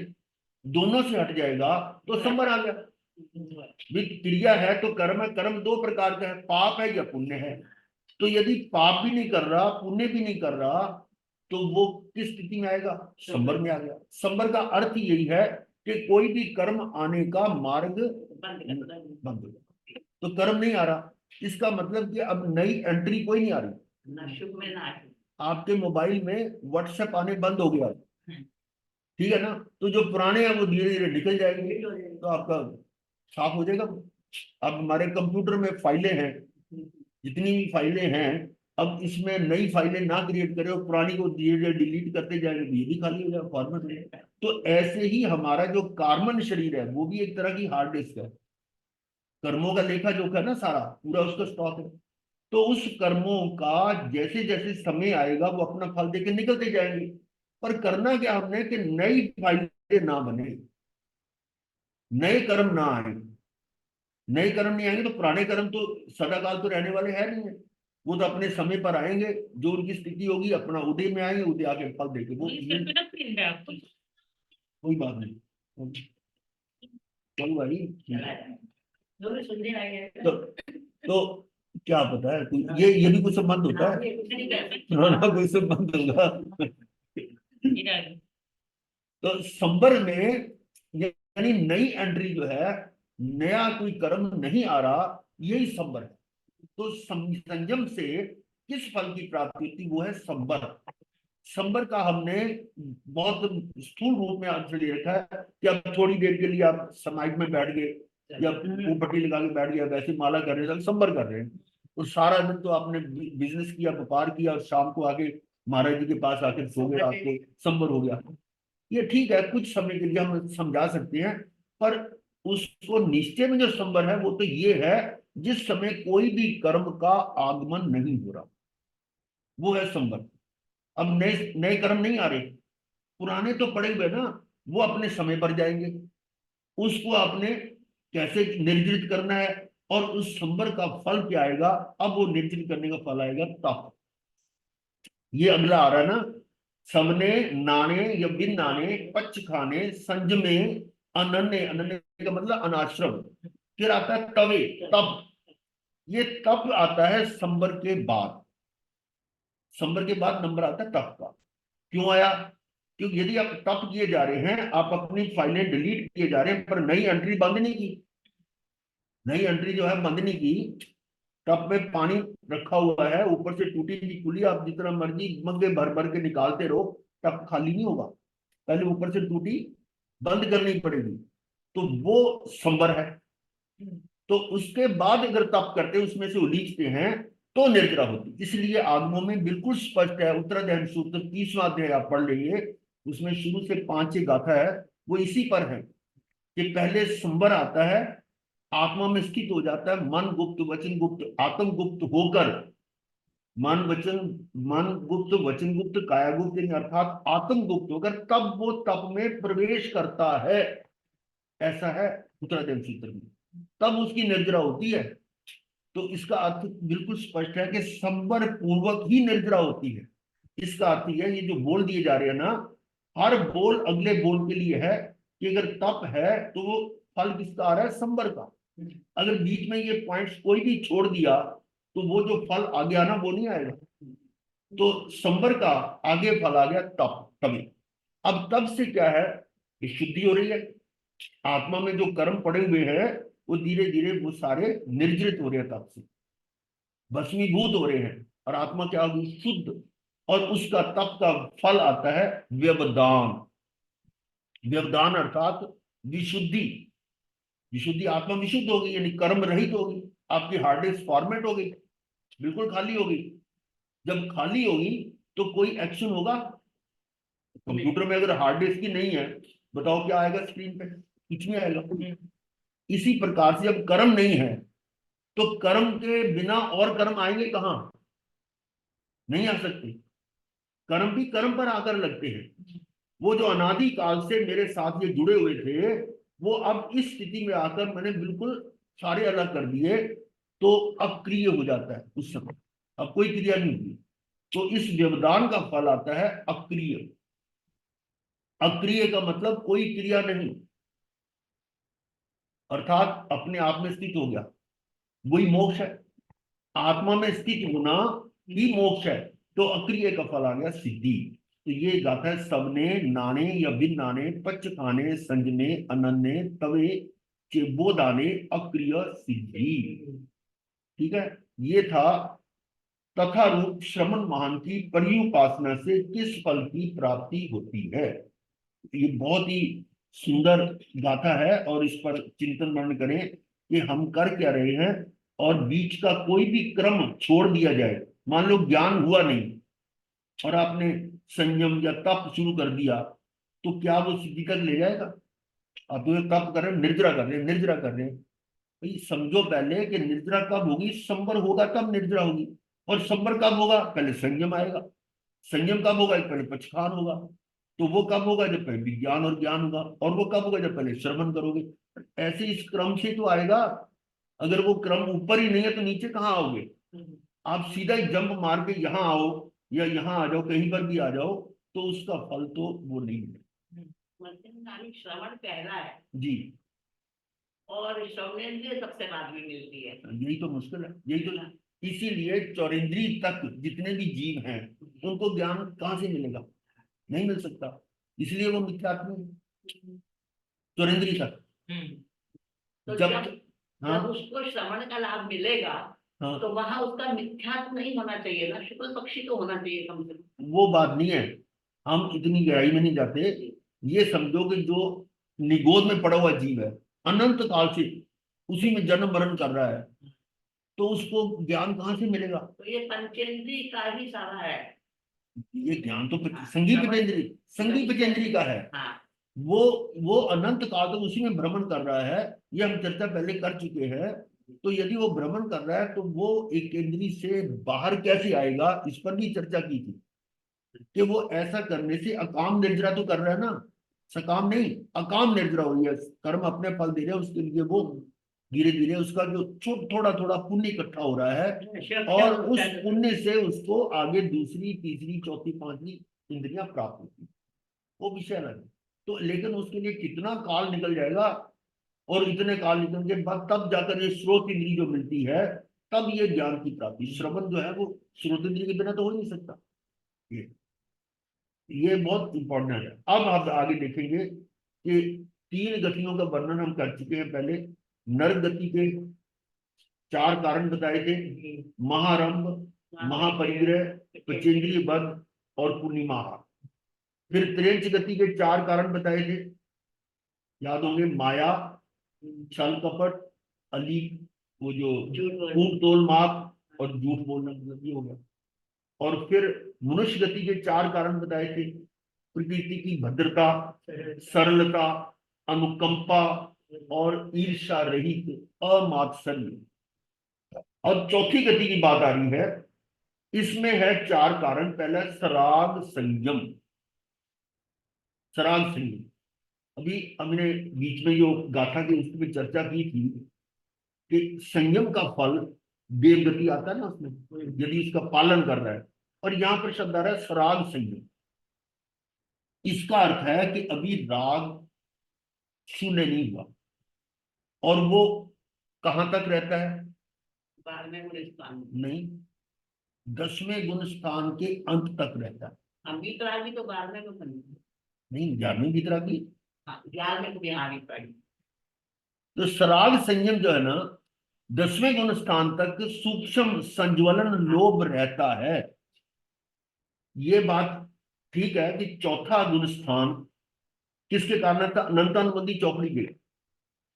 S1: दोनों से हट जाएगा तो संवर आ गया। भी क्रिया है तो कर्म है, कर्म दो प्रकार का है, पाप है या पुण्य है। तो यदि पाप भी नहीं कर रहा, पुण्य भी नहीं कर रहा, तो वो किस स्थिति में आएगा? संबर में आ गया। संबर का अर्थ यही है कि कोई भी कर्म आने का मार्ग बंद हो गया। तो कर्म नहीं आ रहा, इसका मतलब कि अब नई एंट्री कोई नहीं आ रही।
S2: ना शुभ में ना अशुभ।
S1: आपके मोबाइल में व्हाट्सएप आने बंद हो गया, ठीक है ना, तो जो पुराने हैं वो धीरे धीरे निकल जाएंगे, तो आपका साफ हो जाएगा। अब हमारे कंप्यूटर में फाइलें हैं, जितनी भी फाइलें हैं, अब इसमें नई फाइलें ना क्रिएट करें और पुरानी को धीरे धीरे डिलीट करते जाएंगे, तो ये भी खाली हो जाएगा, फॉर्मेट हो जाएगा। तो ऐसे ही हमारा जो कार्बन शरीर है वो भी एक तरह की हार्ड डिस्क है, कर्मों का लेखा जोखा है ना, सारा पूरा उसका स्टॉक है। तो उस कर्मों का जैसे जैसे समय आएगा वो अपना फल देके निकलते जाएंगे। पर करना क्या हमने कि नई फाइलें ना बने, नए कर्म ना आए। नए कर्म नहीं आएंगे तो पुराने कर्म तो सदाकाल तो रहने वाले है नहीं है, वो तो अपने समय पर आएंगे, जो उनकी स्थिति होगी अपना उदय में आएंगे, उदय आके फल देंगे वो।
S3: ये सिर पे ना पिन है आपकी।
S1: कोई बात नहीं, चलो भाई।
S2: दोनों सुनने आए हैं।
S1: तो क्या पता है ये भी कुछ संबंध होता है, हाँ ना, कोई संबंध होगा। तो संबर में यानी नई एंट्री जो है, नया कोई कर्म नहीं आ रहा, यही संबर है। तो संयम से किस फल की प्राप्ति होती, वो है संबर। संबर का हमने बहुत स्थूल रूप में आपसे ले रखा है कि अब थोड़ी देर के लिए आप समाज में बैठ गए या वो पट्टी लगा के बैठ गया, वैसे माला कर रहे हैं, संबर कर रहे हैं। और सारा दिन तो आपने बिजनेस किया, व्यापार किया, और शाम को आके महाराज जी के पास आके सो गए, आपको संबर हो गया। ये ठीक है, कुछ समय के लिए हम समझा सकते हैं, पर उसको निश्चय में जो संबर है वो तो ये है जिस समय कोई भी कर्म का आगमन नहीं हो रहा, वो है संबर। अब नए नए कर्म नहीं आ रहे, पुराने तो पड़े हुए ना, वो अपने समय पर जाएंगे। उसको आपने कैसे निर्जित करना है, और उस संबर का फल क्या आएगा? अब वो निर्जित करने का फल आएगा तप। ये अगला आ रहा है ना, सबने नाने या बिन नाने पच्च खाने संजमे अनन्य, अनन्य का मतलब अनाश्रम। फिर आता है तवे, तप। ये तप आता है संबर के बाद। संबर के बाद नंबर आता है तप का। क्यों आया? क्योंकि यदि आप तप किए जा रहे हैं, आप अपनी फाइलें डिलीट किए जा रहे हैं, पर नई एंट्री बंद नहीं की, नई एंट्री जो है बंद नहीं की, टब में पानी रखा हुआ है, ऊपर से टूटी हुई कुली, आप जितना मर्जी मग्गे भर भर के निकालते रहो, टब खाली नहीं होगा, पहले ऊपर से टूटी बंद करनी पड़ेगी। तो वो संबर है। तो उसके बाद अगर तप करते हैं, उसमें से उलीचते हैं, तो निर्जरा होती। इसलिए आगमों में बिल्कुल स्पष्ट है, उत्तराध्याय सूत्र 30वां अध्याय आप पढ़ लेंगे, उसमें शुरू से 5 गाथा है, वो इसी पर है कि पहले संबर आता है, आत्मा में स्थित हो जाता है, मन गुप्त वचन गुप्त आत्म गुप्त होकर, मन वचन, मन गुप्त वचन गुप्त काया गुप्त, अर्थात आत्म गुप्त होकर तब वो तप में प्रवेश करता है। ऐसा है उत्तराध्याय सूत्र में, तब उसकी निर्जरा होती है। तो इसका अर्थ बिल्कुल स्पष्ट है कि संबर पूर्वक ही निर्जरा होती है। इसका अर्थ यह, ये जो बोल दिए जा रहे हैं ना, हर बोल अगले बोल के लिए है कि अगर तप है तो वो फल किसका आ रहा है? संबर का। अगर बीच में ये पॉइंट्स कोई भी छोड़ दिया तो वो जो फल आ गया ना, वो नहीं आएगा। तो संबर का आगे फल आ गया तप, तभी। अब तब से क्या है? ये शुद्धि हो रही है, आत्मा में जो कर्म पड़े हुए हैं वो धीरे धीरे वो सारे निर्जरित हो रहे हैं, तप से भस्मीभूत हो रहे हैं, और आत्मा क्या होगी? शुद्ध। और उसका तप का फल आता है व्यवदान। व्यवदान अर्थात विशुद्धि। विशुद्धि, आत्मा विशुद्ध होगी, यानी कर्म रहित होगी, आपकी हार्ड डिस्क फॉर्मेट हो गई, बिल्कुल खाली होगी। जब खाली होगी तो कोई एक्शन होगा? कंप्यूटर में अगर हार्ड डिस्क ही नहीं है, बताओ क्या आएगा स्क्रीन पे? कुछ नहीं आएगा। इसी प्रकार से जब कर्म नहीं है, तो कर्म के बिना और कर्म आएंगे कहाँ? नहीं आ सकते। कर्म भी कर्म पर आकर लगते हैं। वो जो अनादि काल से मेरे साथ ये जुड़े हुए थे, वो अब इस स्थिति में आकर मैंने बिल्कुल सारे अलग कर दिए, तो अक्रिय हो जाता है उस समय, अब कोई क्रिया नहीं होती। तो इस व्यवधान का फल आता है अक्रिय। अक्रिय का मतलब कोई क्रिया नहीं, अर्थात अपने आप में स्थित हो गया, वही मोक्ष है। आत्मा में स्थित होना ही मोक्ष है। तो अक्रिय का फल आ गया सिद्धि। तो ये गाथा है, सबने नाने या बिन नाने पच खाने संजने अनन्य तवे चेबो दाने अक्रिय सिद्धि। ठीक है, ये था तथा रूप श्रवण महान की पर्युपासना से किस फल की प्राप्ति होती है। ये बहुत ही सुंदर गाथा है, और इस पर चिंतन मनन करें कि हम कर क्या रहे हैं, और बीच का कोई भी क्रम छोड़ दिया जाए। मान लो ज्ञान हुआ नहीं और आपने संयम या तप शुरू कर दिया, तो क्या वो सिद्धि तक ले जाएगा? आप तो तप कर रहे हैं, निर्जरा कर रहे हैं, निर्जरा कर रहे हैं। भाई समझो पहले कि निर्जरा कब होगी, संवर होगा तब निर्जरा होगी। और संवर कब होगा? पहले संयम आएगा। संयम कब होगा? पहले पचखान होगा। तो वो कब होगा? जब पहले विज्ञान और ज्ञान होगा। और वो कब होगा? जब पहले श्रवण करोगे। ऐसे इस क्रम से तो आएगा। अगर वो क्रम ऊपर ही नहीं है तो नीचे कहाँ आओगे? आप सीधा ही जंप मार के यहाँ आओ या यहाँ आ जाओ, कहीं पर भी आ जाओ, तो उसका फल तो वो नहीं मिलेगा।
S2: मध्यम श्रवण पहला है
S1: जी,
S2: और श्रवणेंद्रिय सबसे बाद में मिलती है।
S1: यही तो मुश्किल है, यही तो। इसीलिए चौरिंद्री तक जितने भी जीव हैं उनको ज्ञान कहाँ से मिलेगा? नहीं मिल सकता। इसलिए वो मिथ्यात्म है। चौरिंद्री तक
S2: तो
S1: जब,
S2: जब
S1: हाँ
S2: जब उसको श्रवण का लाभ मिलेगा
S1: हाँ,
S2: तो वहां उसका मिथ्यात्व नहीं होना चाहिए ना, शुक्ल पक्षी तो होना चाहिए कम से कम।
S1: वो बात नहीं है। हम इतनी गहराई में नहीं जाते। ये समझो कि जो निगोद में पड़ा हुआ जीव है, अनंत काल से उसी में जन्म मरण कर रहा है, तो उसको ज्ञान कहाँ से मिलेगा?
S2: तो ये पंचेंद्री का ही सारा है।
S1: ये ज्ञान तो
S2: हाँ,
S1: संगीत
S2: श्रवण।
S1: विपेंद्री, संगीत विपेंद्री का है।
S2: हाँ।
S1: वो वो अनंत काल तक उसी में भ्रमण कर रहा है। ये हम चर्चा पहले कर चुके हैं। तो यदि वो भ्रमण कर रहा है तो वो एक केंद्री से बाहर कैसे आएगा, इस पर भी चर्चा की थी कि वो ऐसा करने से अकाम निर्जरा तो कर रहा है ना, सकाम नहीं, अकाम निर्जरा हो रही है। कर्म अपने फल दे रहे हैं, उसके लिए वो धीरे धीरे उसका जो थोड़ा थोड़ा पुण्य इकट्ठा हो रहा है, और उस पुण्य से उसको आगे दूसरी तीसरी चौथी पांचवी इंद्रियां प्राप्त होती है। वो विषय अलग है। तो लेकिन उसके लिए कितना काल निकल जाएगा, और इतने काल निकलने के बाद तब जाकर ये स्रोत इंद्री जो मिलती है, तब ये ज्ञान की प्राप्ति। श्रवण जो है वो स्रोत इंद्री के बिना तो हो ही नहीं सकता। ये ये बहुत इंपॉर्टेंट है। अब आप आगे देखेंगे कि तीन गतियों का वर्णन हम कर चुके हैं पहले। नर गति के चार कारण बताए थे, महारंभ, महापरिग्रह, पचेंद्रिय बध और पूर्णिमा। फिर त्रेंच गति के चार कारण बताए थे, याद होंगे, माया, छल कपट, अली, वो जो कूट तोल माप और झूठ बोलना, मतलब ये हो गया। और फिर मनुष्य गति के चार कारण बताए थे, प्रकृति की भद्रता, सरलता, अनुकंपा और ईर्षा रहित अमात्सर्य। और चौथी गति की बात आ रही है, इसमें है चार कारण। पहला सराग संयम, सराग संयम। अभी हमने बीच में जो गाथा की उस पर चर्चा की थी कि संयम का फल देवगति आता है ना उसमें, यदि इसका पालन कर रहा है। और यहां पर शब्द आ रहा है सराग संयम। इसका अर्थ है कि अभी राग शून्य नहीं हुआ, और वो कहां तक रहता है?
S2: 12वें गुण स्थान में।
S1: नहीं, 10वें गुण स्थान के अंत तक रहता है।
S2: हम वितरागी तो 12वें में बनी।
S1: नहीं, 11वीं भीतरा की।
S2: हाँ, 11वें को बिहारी पड़ी।
S1: तो सराग संयम जो है ना, 10वें गुण स्थान तक सूक्ष्म संज्वलन लोभ रहता है। ये बात ठीक है कि चौथा गुण स्थान किसके कारण था? अनंतानुबंधी चौकड़ी के।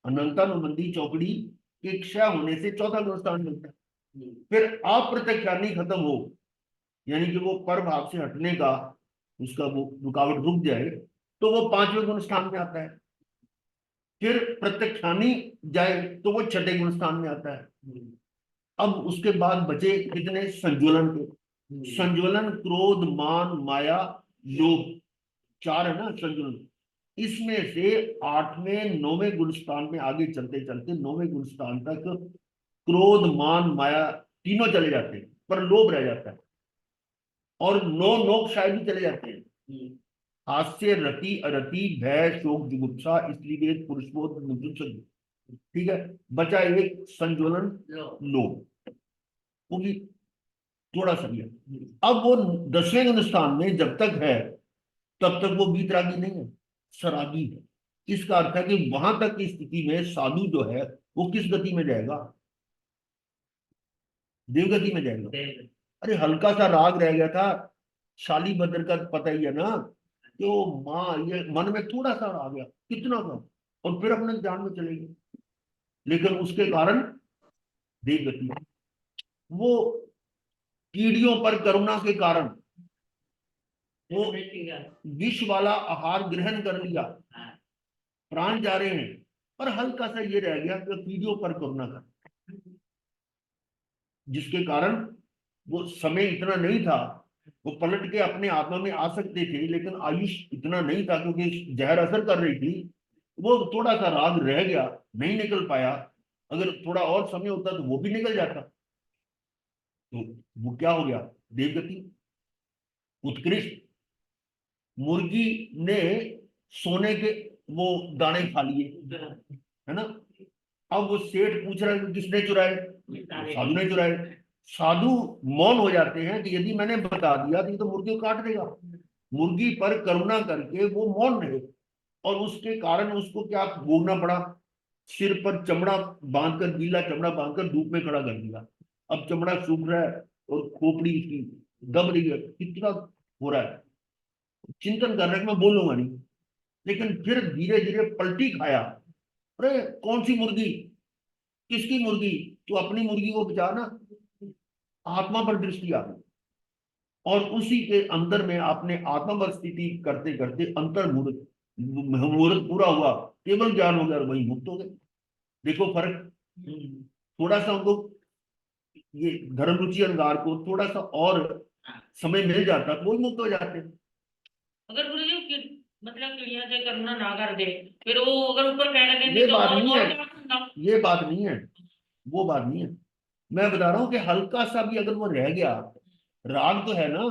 S1: अनंतानुबंधी चौकड़ी के क्षय होने से चौथा गुण स्थान मिलता है। फिर अप्रत्यक्षानी खत्म हो, यानी कि वो पर भाव से हटने का उसका वो रुकावट रुक जाए, तो वो 5वें गुण स्थान में आता है। फिर प्रत्यक्षानी जाए तो वो 6ठे गुण स्थान में आता है। अब उसके बाद बचे कितने? संज्वलन के। संज्वलन, क्रोध, मान, माया, लोभ, चार है ना संज्वलन। इसमें से 8वें 9वें गुण स्थान में आगे चलते चलते 9वें गुण स्थान तक क्रोध, मान, माया तीनों चले जाते हैं, पर लोभ रह जाता है। और नौ नोक शायद भी चले जाते हैं। हास्य, रति, अरति, भय, शोक, जुगुप्सा, स्त्रीवेद, पुरुषबोध, मुजुत्सु। ठीक है, बचा एक संज्वलन,
S2: लो।
S1: लोभ। वो भी थोड़ा सा भी है। अब वो 10वें गुणस्थान में जब तक है तब तक वो वीतरागी नहीं है, सरागी है। इसका अर्थ है कि वहां तक की स्थिति में साधु जो है वो किस गति में जाएगा? देवगति में जाएगा। अरे हल्का सा राग रह गया था, शालीभद्र का पता ही है ना, कि वो माँ ये मन में थोड़ा सा आ गया, कितना का, और फिर अपने ध्यान में चले गए। लेकिन उसके कारण देवगति, वो कीड़ियों पर करुणा के कारण वो विष वाला आहार ग्रहण कर लिया, प्राण जा रहे हैं, पर हल्का सा ये रह गया कि कीड़ियों पर करुणा कर, जिसके कारण वो समय इतना नहीं था, वो पलट के अपने आत्मा में आ सकते थे, लेकिन आयुष इतना नहीं था क्योंकि जहर असर कर रही थी। वो थोड़ा सा राग रह गया, नहीं निकल पाया। अगर थोड़ा और समय होता तो वो भी निकल जाता। तो वो क्या हो गया? देवगति, उत्कृष्ट। मुर्गी ने सोने के वो दाने खा लिए, है ना। अब वो सेठ पूछ रहा है कि किसने चुराए? साधु ने चुराए। साधु मौन हो जाते हैं कि यदि मैंने बता दिया तो ये तो मुर्गी को काट देगा। मुर्गी पर करुणा करके वो मौन रहे, और उसके कारण उसको क्या भोगना पड़ा? सिर पर चमड़ा बांधकर, गीला चमड़ा बांधकर धूप में खड़ा कर दिया। अब चमड़ा सूख रहा है और खोपड़ी इसकी दब रही है, कितना हो रहा है। चिंतन कर रहा है कि मैं बोलूंगा नहीं, लेकिन फिर धीरे धीरे पलटी खाया। अरे कौन सी मुर्गी? किसकी मुर्गी? तो अपनी मुर्गी को बचा ना। आत्मा पर दृष्टि आ गई, और उसी के अंदर में आपने आत्मा पर स्थिति करते करते अंतर मुहूर्त, मुहूर्त पूरा हुआ, केवल ज्ञान हो गया और वही मुक्त हो गए। देखो फर्क। थोड़ा सा उनको, ये धर्म रुचि अंगार को थोड़ा सा और समय मिल जाता तो वो ही मुक्त हो जाते।
S3: अगर गुरु जी मतलब क्रिया से करना ना कर दे, फिर वो अगर ऊपर कहने देते
S1: ये
S3: तो
S1: बात नहीं है,
S3: और करना।
S1: ये बात नहीं है, वो बात नहीं है। मैं बता रहा हूं कि हल्का सा भी अगर वो रह गया, राग तो है ना,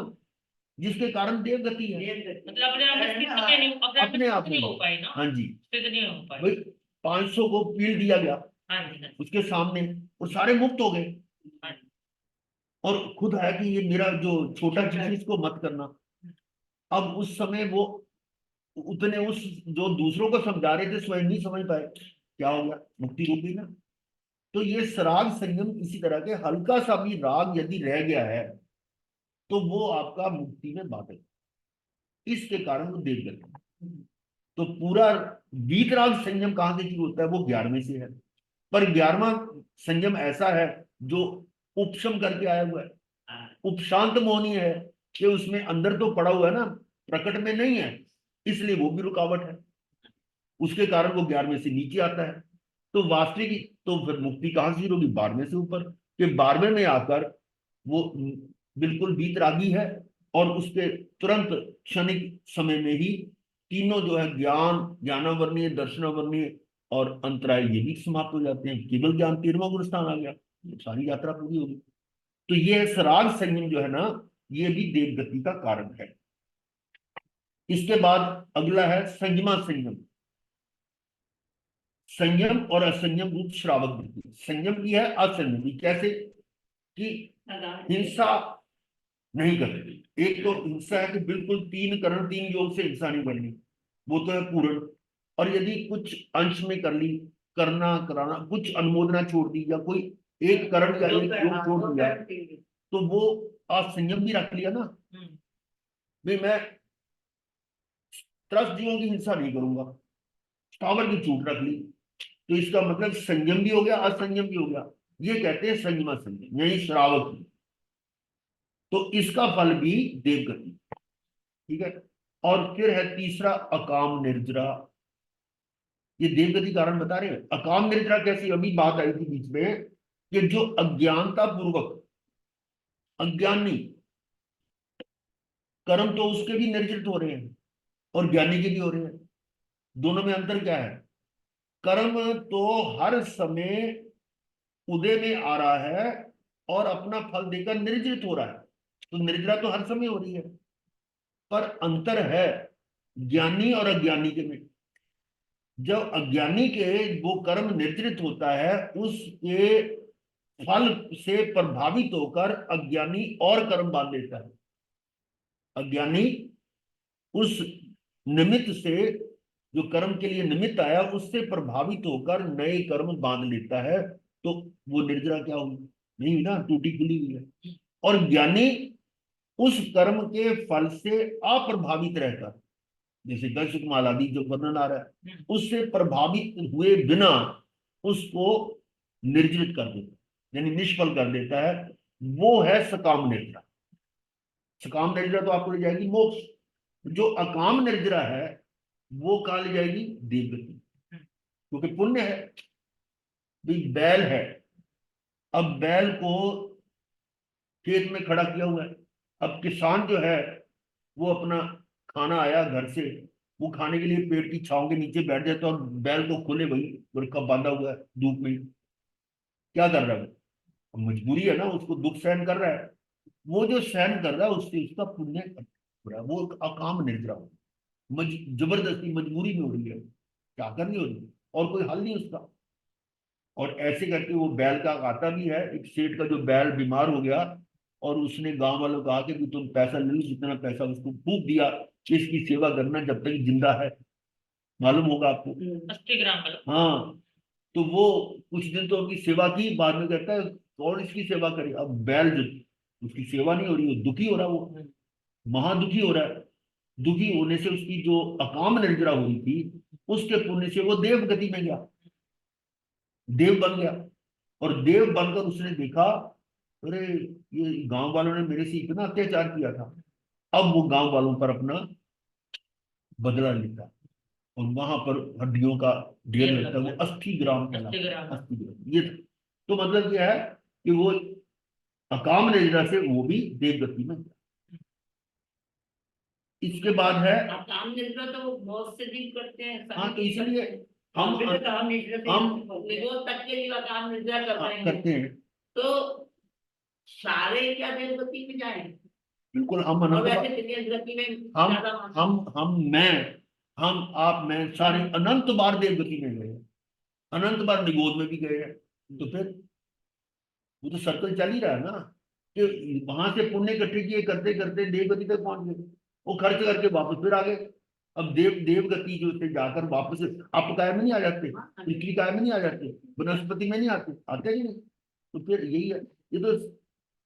S1: जिसके कारण देव गति है।
S3: मतलब अपने आप में स्थित नहीं, अपने आप में
S1: अपने आप
S3: स्थित
S1: में
S3: नहीं हो पाए ना,
S1: हाँ जी।
S3: स्थित नहीं हो पाए।
S1: भाई 500 को पील दिया गया
S3: हाँ जी, हाँ जी,
S1: उसके सामने, और सारे मुक्त हो गए।
S3: हाँ जी।
S1: और खुद है कि ये मेरा जो छोटा चीज है, इसको मत करना। अब उस समय वो उतने उस जो दूसरों को समझा रहे थे स्वयं नहीं समझ पाए, क्या हो गया? मुक्ति हो गई ना। तो ये सराग संयम इसी तरह के, हल्का सा भी राग यदि रह गया है तो वो आपका मुक्ति में बाधक, इसके कारण वो देव गति। तो पूरा वीतराग संयम कहां से शुरू होता है? वो 11वें से है। पर 11वां संयम ऐसा है जो उपशम करके आया हुआ है, उपशांत मोहनी है, कि उसमें अंदर तो पड़ा हुआ है ना, प्रकट में नहीं है, इसलिए वो भी रुकावट है। उसके कारण वो 11वें से नीचे आता है। तो वास्तविक तो फिर मुक्ति कहां से शुरू होगी? 12वें से ऊपर, कि 12वें में आकर वो बिल्कुल वीतरागी है, और उसके तुरंत क्षणिक समय में ही तीनों जो है, ज्ञान, ज्ञानावर्णीय, दर्शनावर्णीय और अंतराय, ये भी समाप्त हो जाते हैं। केवल ज्ञान 13वां गुण स्थान आ गया, सारी यात्रा पूरी होगी। तो ये सराग संयम जो है ना, ये भी देव गति का कारण है। इसके बाद अगला है संयमा संयम। संयम और असंयम रूप श्रावक वृत्ति। संयम की है, असंयम की। कैसे? कि हिंसा नहीं करनी। एक तो हिंसा है कि बिल्कुल 3 करण 3 योग से हिंसा नहीं करनी, वो तो है पूर्ण। और यदि कुछ अंश में कर ली, करना कराना, कुछ अनुमोदना छोड़ दी, या कोई एक करण या एक योग छोड़ दिया, तो वो असंयम भी रख लिया ना। भाई मैं 10 जीवों की हिंसा नहीं करूंगा, टावर की चूट रख ली, तो इसका मतलब संयम भी हो गया, असंयम भी हो गया। ये कहते हैं संयमा संयम, यही श्रावक की। तो इसका फल भी देवगति, ठीक है। और फिर है तीसरा अकाम निर्जरा। ये देवगति कारण बता रहे हैं। अकाम निर्जरा कैसी? अभी बात आई थी बीच में, कि जो अज्ञानता पूर्वक, अज्ञानी कर्म तो उसके भी निर्जित हो रहे हैं और ज्ञानी के भी हो रहे हैं। दोनों में अंतर क्या है? कर्म तो हर समय उदय में आ रहा है और अपना फल देकर निर्जित हो रहा है, तो निर्जरा तो हर समय हो रही है। पर अंतर है ज्ञानी और अज्ञानी के में। जब अज्ञानी के वो कर्म निर्जरित होता है, उसके फल से प्रभावित होकर अज्ञानी और कर्म बांध लेता है। अज्ञानी उस निमित्त से, जो कर्म के लिए निमित्त आया, उससे प्रभावित होकर नए कर्म बांध लेता है, तो वो निर्जरा क्या हुई? नहीं हुई ना, टूटी खुली हुई है। और ज्ञानी उस कर्म के फल से अप्रभावित रहकर, जैसे दर्शक मालादि जो वर्णन आ रहा है, उससे प्रभावित हुए बिना उसको निर्जरित कर देता है, यानी निष्फल कर देता है। वो है सकाम निर्जरा। सकाम निर्जरा तो आपको ले जाएगी मोक्ष। जो अकाम निर्जरा है वो कहाँ ले जाएगी? देवगति, क्योंकि पुण्य है। भाई बैल है, अब बैल को खेत में खड़ा किया हुआ है। अब किसान जो है वो अपना खाना आया घर से, वो खाने के लिए पेड़ की छांव के नीचे बैठ जाता है, और बैल तो खुले भाई कब बांधा हुआ है धूप में, क्या कर रहा है? अब मजबूरी है ना, उसको दुख सहन कर रहा है। वो जो सहन कर रहा है उससे उसका पुण्य हो रहा है। वो अकाम निर्जरा हो, जबरदस्ती मजबूरी में हो रही है, क्या करनी हो रही है, और कोई हल नहीं उसका। और ऐसे करके वो बैल का आता भी है। एक सेठ का जो बैल बीमार हो गया, और उसने गांव वालों को कहा कि तुम पैसा ले लो, जितना पैसा उसको फूंक दिया कि इसकी सेवा करना जब तक जिंदा है। मालूम होगा आपको।
S3: 80 ग्राम वाला।
S1: हाँ, तो वो कुछ दिन तो उनकी सेवा की, बाद में कहता है कौन इसकी सेवा करे? अब बैल जो, उसकी सेवा नहीं हो रही, वो दुखी हो रहा, वो महादुखी हो रहा है। दुखी होने से उसकी जो अकाम निर्जरा हुई थी, उसके पुण्य से वो देव गति में गया, देव बन गया। और देव बनकर उसने देखा, अरे ये गांव वालों ने मेरे से इतना अत्याचार किया था। अब वो गांव वालों पर अपना बदला लेता, और वहां पर हड्डियों का ढेर लगता है। वो 80 ग्राम
S3: 80 ग्राम।
S1: 80 ग्राम ये था। तो मतलब क्या है कि वो अकाम निर्जरा से वो भी देवगति में गया। इसके बाद है,
S2: अब काम निद्रा तो वो बहुत से दिन करते हैं,
S1: हाँ,
S2: सभी
S1: तो
S2: नहीं
S1: इसलिए
S2: करते।
S1: हम
S2: भी तो काम निद्रा से
S1: हम
S2: निगोद तक के लिए काम निद्रा कर रहे हैं,
S1: करते हैं।
S2: तो सारे क्या देवगति में जाएंगे?
S1: बिल्कुल, हम
S2: और
S1: अनंत
S2: वैसे
S1: बार,
S2: देवगति में
S1: हम
S2: ज्यादा मानते हैं।
S1: मैं, हम आप मैं सारे अनंत बार देवगति में गए हैं, अनंत बार निगोद में भी गए हैं। तो फिर वो तो सर्कल चल ही रहा है ना, कि वहां से पुण्य इकट्ठे किए करते करते देवगति तक पहुंच गए, वो खर्च करके वापस फिर आ गए। अब देवगति जो से जाकर वापस अपकाय में नहीं आ जाते, पृथ्वी काय में नहीं आ जाते, वनस्पति में नहीं आते, आते ही नहीं। तो फिर यही है, ये तो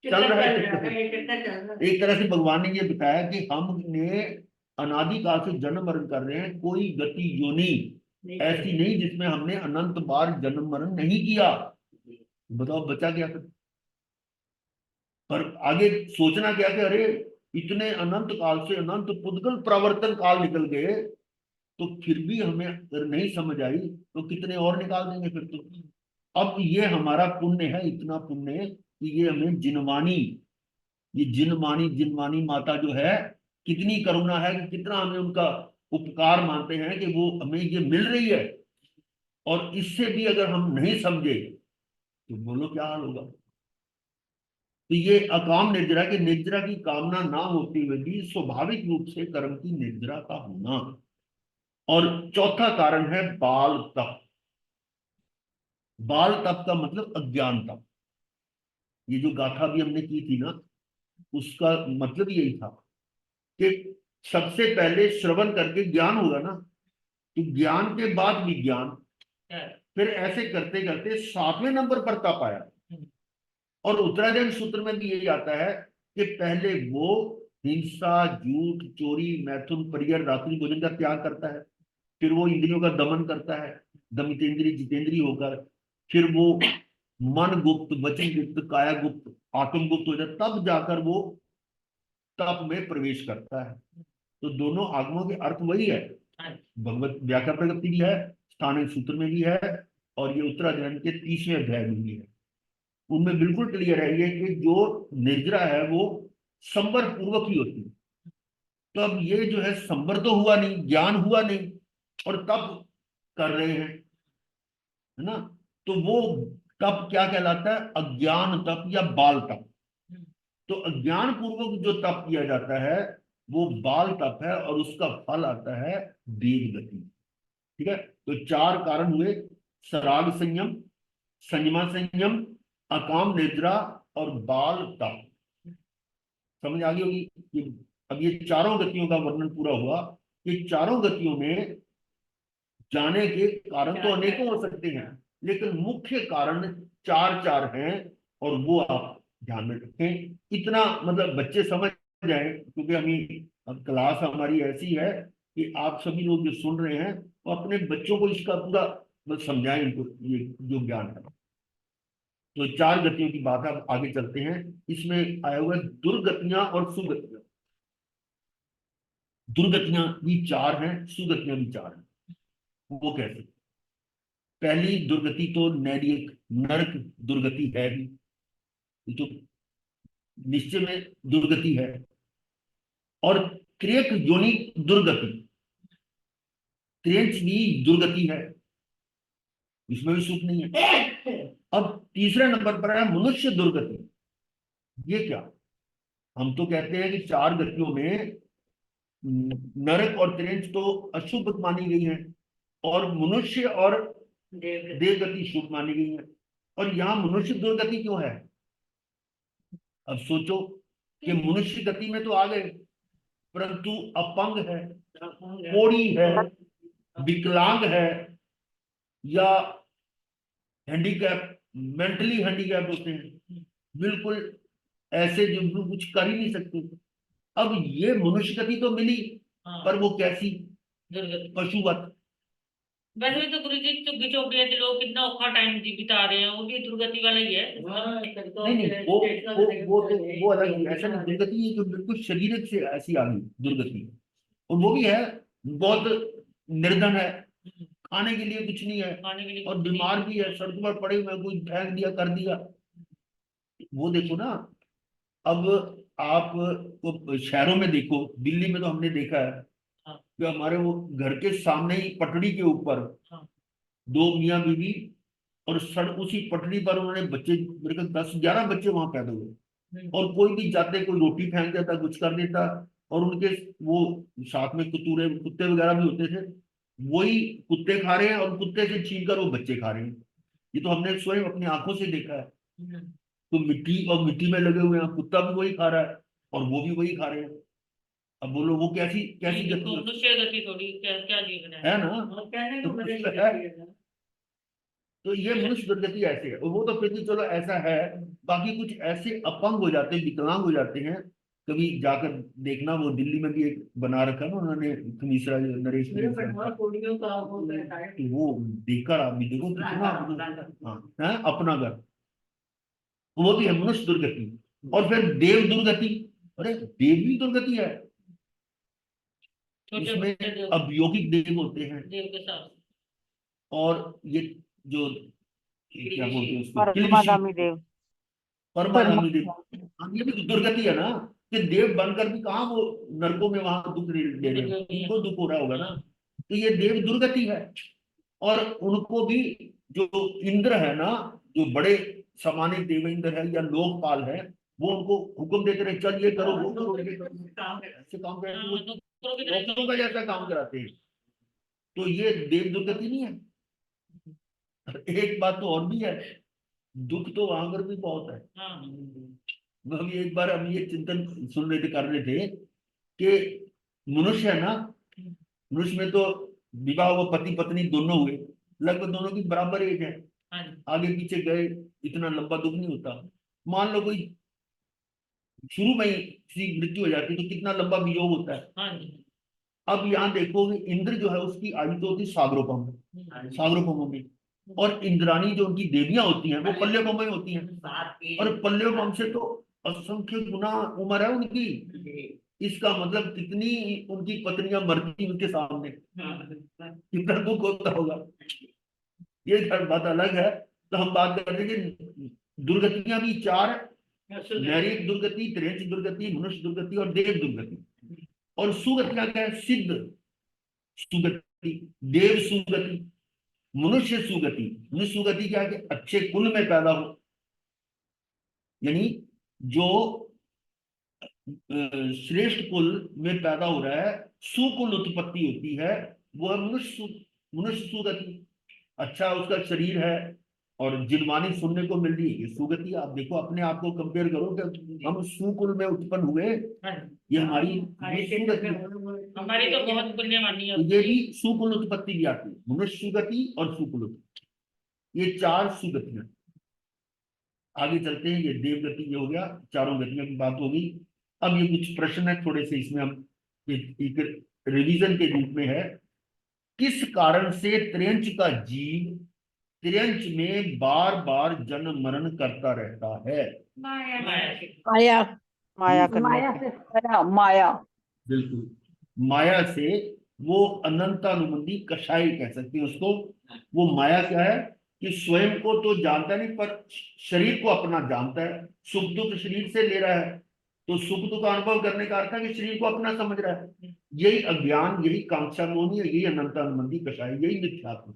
S1: चल रहा है चक्कर। एक तरह से भगवान ने ये बताया कि हमने अनादिकाल से जन्म मरण कर रहे हैं, कोई गति योनि ऐसी नहीं जिसमें हमने अनंत बार जन्म मरण नहीं किया। बताओ बचा क्या फिर? पर आगे सोचना क्या कि अरे इतने अनंत काल से अनंत पुद्गल प्रवर्तन काल निकल गए, तो फिर भी हमें अगर नहीं समझ आई तो कितने और निकाल देंगे फिर तो। अब ये हमारा पुण्य है, इतना पुण्य है कि ये हमें जिनवानी, ये जिनमानी जिनमानी माता जो है, कितनी करुणा है कि कितना हमें उनका उपकार मानते हैं कि वो हमें ये मिल रही है। और इससे भी अगर हम नहीं समझे तो बोलो क्या हाल होगा। तो ये अकाम निर्जरा की, निर्जरा की कामना ना होते हुए भी स्वाभाविक रूप से कर्म की निर्जरा का होना। और चौथा कारण है बाल तप। बाल तप का मतलब अज्ञान तप। ये जो गाथा भी हमने की थी ना, उसका मतलब यही था कि सबसे पहले श्रवण करके ज्ञान होगा ना, तो ज्ञान के बाद विज्ञान, फिर ऐसे करते करते 7वें नंबर पर तप आया। और उत्तरायण सूत्र में भी यही आता है कि पहले वो हिंसा, झूठ, चोरी, मैथुन, परियर, रात्रि भोजन का त्याग करता है, फिर वो इंद्रियों का दमन करता है, दमितेंद्रिय जितेंद्रिय होकर, फिर वो मन गुप्त, वचन गुप्त, काया गुप्त, आत्म गुप्त हो जाता, तब जाकर वो तप में प्रवेश करता है। तो दोनों आगमों के अर्थ वही है। भगवत व्याख्या प्रगति भी है, स्थानिक सूत्र में भी है, और ये उत्तरायण के 30वें अध्याय में भी है। उनमें बिल्कुल क्लियर है ये कि जो निर्जरा है वो संवर पूर्वक ही होती है। तो अब ये जो है संवर तो हुआ नहीं, ज्ञान हुआ नहीं, और तप कर रहे हैं, है ना? तो वो तप क्या कहलाता है? अज्ञान तप या बाल तप। तो अज्ञान पूर्वक जो तप किया जाता है वो बाल तप है, और उसका फल आता है देव गति। ठीक है, तो 4 कारण हुए: सराग संयम, संयमा संयम, अकाम निद्रा और बाल तप। समझ आ गई होगी कि अब ये चारों गतियों का वर्णन पूरा हुआ। ये चारों गतियों में जाने के कारण तो अनेकों हो सकते हैं, लेकिन मुख्य कारण चार चार हैं, और वो आप ध्यान में रखें। इतना मतलब बच्चे समझ जाएं, क्योंकि अब क्लास हमारी ऐसी है कि आप सभी लोग जो सुन रहे हैं वो अपने बच्चों को इसका पूरा मतलब समझाएं, इनको ये जो ज्ञान है। तो चार गतियों की बात अब आगे चलते हैं। इसमें आया हुआ है दुर्गतियां और सुगतियां। दुर्गतियां भी चार हैं, सुगतियां भी चार हैं। वो कैसे? पहली दुर्गति तो नैरिक नरक दुर्गति है ही, ये तो निश्चय में दुर्गति है। और क्रियक योनि दुर्गति, क्रियंच भी दुर्गति है, इसमें भी सुख नहीं है। अब तीसरे नंबर पर है मनुष्य दुर्गति। ये क्या? हम तो कहते हैं कि चार गतियों में नरक और क्रियंच तो अशुभ मानी गई है, और मनुष्य और देवगति शुभ मानी गई है। और यहाँ मनुष्य दुर्गति क्यों है? अब सोचो कि मनुष्य गति में तो आ गए, परंतु अपंग है, कोढ़ी है, विकलांग है, या हैंडीकैप, मेंटली हैंडीकैप होते हैं, बिल्कुल ऐसे जो बिल्कुल कुछ कर ही नहीं सकते। अब ये मनुष्य गति तो मिली,
S3: हाँ,
S1: पर वो कैसी?
S3: दुर्गति।
S1: पशुवत।
S3: वैसे भी तो गुरु जी चुग्गी चौपड़िया के लोग कितना औखा टाइम जी बिता रहे हैं, वो भी दुर्गति वाला ही है।
S1: नहीं नहीं, वो अलग है। ऐसा नहीं, दुर्गति ये जो बिल्कुल शरीर से ऐसी आ गई दुर्गति, और वो भी है बहुत निर्धन है, खाने के लिए कुछ नहीं है,
S3: खाने के लिए
S1: और
S3: कुछ नहीं
S1: बीमार
S3: है।
S1: भी है, सड़क पर पड़े हुए हैं, कोई फेंक दिया कर दिया। वो देखो ना। अब आप वो शहरों में देखो, दिल्ली में तो हमने देखा है
S3: हाँ,
S1: कि हमारे वो घर के सामने ही पटड़ी के ऊपर
S3: हाँ,
S1: दो मियाँ बीवी, और सड़क उसी पटड़ी पर उन्होंने बच्चे, मेरे को 10-11 बच्चे वहां पैदा हुए। और कोई भी जाते, कोई रोटी फेंक देता, कुछ कर देता, और उनके वो साथ में कुतूरे कुत्ते वगैरह भी होते थे, वही कुत्ते खा रहे हैं, और कुत्ते से छीन कर वो बच्चे खा रहे हैं। ये तो हमने स्वयं अपनी आंखों से देखा है।
S3: हम्म।
S1: तो मिट्टी और मिट्टी में लगे हुए हैं, कुत्ता भी वही खा रहा है, और वो भी वही खा रहे हैं। अब बोलो वो कैसी कैसी
S3: ये
S1: गति
S3: तो मनुष्य गति थोड़ी, क्या क्या जीवन है।
S1: है ना?
S3: और कहने
S1: तो
S3: को बदल
S1: कुछ
S3: गया
S1: है।
S3: है।
S1: तो ये मनुष्य दुर्गति ऐसे है, वो तो फिर भी चलो ऐसा है। बाकी कुछ ऐसे अपंग हो जाते हैं, विकलांग हो जाते हैं। कभी जाकर देखना, वो दिल्ली में भी एक बना रखा ना उन्होंने, मिश्रा जो नरेश मिश्रा का, तो वो देखकर आदमी देखो कितना हाँ है अपना घर। वो भी है मनुष्य दुर्गति। और फिर देव दुर्गति। अरे देव भी दुर्गति है।
S3: छोटे
S1: इसमें
S3: बच्चे देव,
S1: अब यौगिक देव होते हैं,
S3: देव के साथ
S1: और ये जो ये क्या बोलते हैं उसको, किलिशी,
S4: परमागामी देव।
S1: परमाधामी देव। हाँ, ये भी तो दुर्गति है ना, कि देव बनकर भी कहाँ वो नरकों में वहां दुख ले रहे हैं, उनको दुख हो रहा होगा ना। तो ये देव दुर्गति है। और उनको भी जो इंद्र है ना, जो बड़े सामान्य देवेंद्र है या लोकपाल है, वो उनको हुक्म देते रहे, चल ये करो वो करो ये करो, ऐसे काम कराते हैं, वो डॉक्टरों का जैसा काम कराते हैं। तो ये देव दुर्गति नहीं है। एक बात तो और भी है, दुख तो वहां पर भी बहुत है। हम एक बार हम ये चिंतन सुन रहे थे, कर रहे थे कि मनुष्य है ना, मनुष्य में तो विवाह हुआ, पति पत्नी दोनों हुए, लगभग दोनों की बराबर एज है, आगे पीछे गए, इतना लंबा दुख नहीं होता। मान लो कोई शुरू में ही किसी की मृत्यु हो जाती है, तो कितना लंबा वियोग होता है। अब यहाँ देखो कि इंद्र जो है उसकी आयु तो होती है सागरोपम, सागरोपम में, और इंद्राणी जो उनकी देवियां होती हैं वो पल्लवम में होती हैं, और पल्लवम से तो असंख्य गुना उम्र है उनकी। इसका मतलब कितनी उनकी पत्नियां मरती उनके सामने, कितना दुख होता होगा। ये बात अलग है। तो हम बात कर रहे हैं कि दुर्गतियां भी चार, नैरिक दुर्गति, त्रेंच दुर्गति, मनुष्य दुर्गति और देव दुर्गति। और सुगतियां क्या है? सिद्ध सुगति, देव सुगति, मनुष्य सुगति। मनुष्य सुगति क्या है? कि अच्छे कुल में पैदा हो, यानी जो श्रेष्ठ कुल में पैदा हो रहा है, सुकुल उत्पत्ति होती है, वो है मनुष्य सुगति। अच्छा उसका शरीर है, और जिनवानी सुनने को मिल रही है, ये सुगति। आप देखो अपने आप को कंपेयर करो कि हम सुकुल में उत्पन्न हुए,
S3: हाँ,
S1: ये हमारी ये सुगति है।
S3: हमारी तो बहुत पुण्यवानी है।
S1: तो ये भी सुकुल उत्पत्ति भी आती है, मनुष्य सुगति और सुकुल उत्पत्ति, ये 4 सुगतियां। आगे चलते हैं, ये देवगति ये हो गया, चारों गतियों की बात होगी। अब ये कुछ प्रश्न है थोड़े से, इसमें हम एक रिवीजन के रूप में है। किस कारण से त्रियंच का जीव त्रियंच में बार बार जन्म मरण करता रहता है?
S3: माया
S4: माया
S5: माया करने
S4: माया
S5: से।
S4: से माया।
S1: बिल्कुल, माया से। वो अनंतानुबंधी कषाय कह सकते हैं उसको। वो माया क्या है कि स्वयं को तो जानता नहीं, पर शरीर को अपना जानता है। सुख दुख शरीर से ले रहा है, तो सुख दुख का अनुभव करने का अर्थ है कि शरीर को अपना समझ रहा है। यही अज्ञान, यही कांक्षा मोहनी है, यही अनंतानुबंधी कषाय, यही मिथ्यात्व।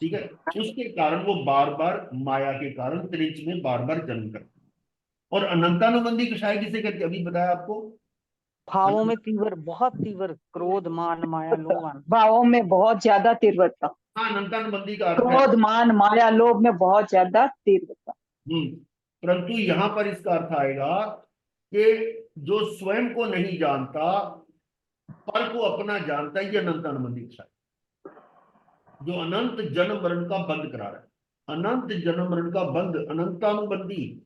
S1: ठीक है, उसके कारण वो बार बार माया के कारण त्रिंच में बार बार जन्म करता है। और अनंतानुबंधी कषाय किसे कहते हैं, अभी बताया आपको।
S5: भावों में तीव्र, बहुत तीव्र, क्रोध मान माया लोभ मान।
S4: भावों में बहुत ज्यादा तीव्रता,
S1: हाँ, अनंतानुबंधी का अर्थ है।
S4: क्रोध मान माया लोभ में बहुत ज्यादा तीव्रता।
S1: परंतु यहां पर इसका अर्थ आएगा कि जो स्वयं को नहीं जानता, पर को अपना जानता है, ये अनंतानुबंधी कषाय, जो अनंत जन्म मरण का बंद करा रहा है। अनंत जन्म मरण का बंद, अनंतानुबंधी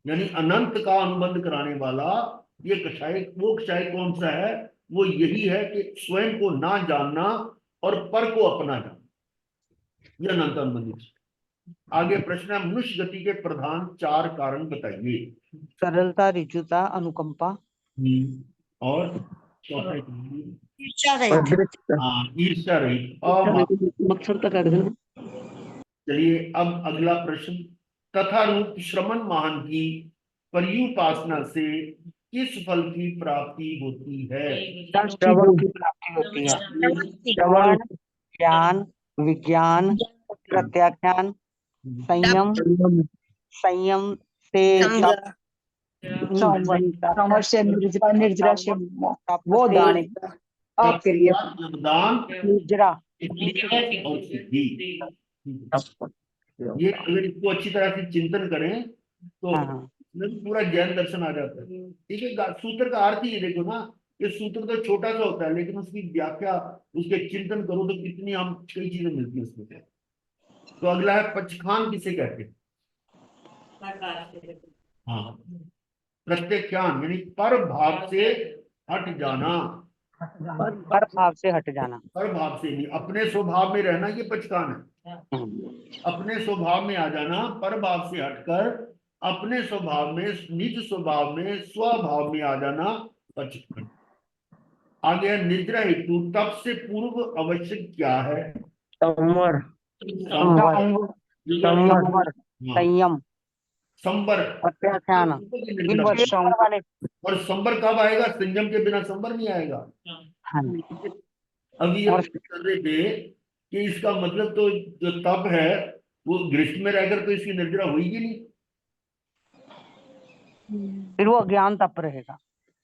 S1: यानी अनंत का अनुबंध कराने वाला ये कषाय। वो कषाय कौन सा है? वो यही है कि स्वयं को ना जानना और पर को अपना जानना, ये अनंत अनुबंधी। आगे प्रश्न है, मनुष्य गति के प्रधान 4 कारण बताइए।
S5: सरलता, ऋजुता, अनुकंपा
S1: और चौथा
S4: ईर्ष्या रहित।
S1: हाँ, ईर्ष्या रहित,
S5: मत्सर तक कर देना।
S1: चलिए अब अगला प्रश्न, तथा रूप श्रमण महान की पर्युपासना से किस फल की प्राप्ति होती है?
S5: श्रवण की प्राप्ति होती है। श्रवण, ज्ञान, विज्ञान, प्रत्याख्यान, संयम, संयम से तप,
S4: समर से निर्जरा, निर्जरा से
S5: तप
S4: वो
S5: से
S4: दाने अप्रिय।
S1: योगदान
S5: निद्रा।
S1: और सिद्धि। ये अगर इसको अच्छी तरह से चिंतन करें तो
S5: हाँ।
S1: इसमें भी पूरा ज्ञान दर्शन आ जाता है। ठीक है, सूत्र का अर्थ ही देखो ना, ये सूत्र तो छोटा सा होता है, लेकिन उसकी व्याख्या, उसके चिंतन करो तो कितनी हम कई चीजें मिलती है उसमें। तो अगला है, पचखान किसे कहते हैं? हाँ, प्रत्याख्यान यानी पर भाव से हट जाना।
S5: पर भाव से हट जाना।
S1: पर भाव से नहीं, अपने स्वभाव में रहना, ये पचखान है। अपने स्वभाव में आ जाना, पर भाव से हटकर अपने स्वभाव में, निज स्वभाव में, स्वभाव में आ जाना, पचखान। आगे निद्रा हेतु तप से पूर्व आवश्यक क्या है?
S5: संवर,
S1: संवर,
S5: संयम,
S1: संवर,
S5: प्रत्याख्यान। इन वर्षों वाले।
S1: और संवर कब आएगा? संयम के बिना संवर नहीं आएगा।
S5: हाँ।
S1: अभी ये कर रहे थे कि इसका मतलब तो जो तप है वो गृहस्थ में रहकर तो इसकी निर्जरा होगी नहीं।
S5: फिर वो अज्ञान तप रहेगा।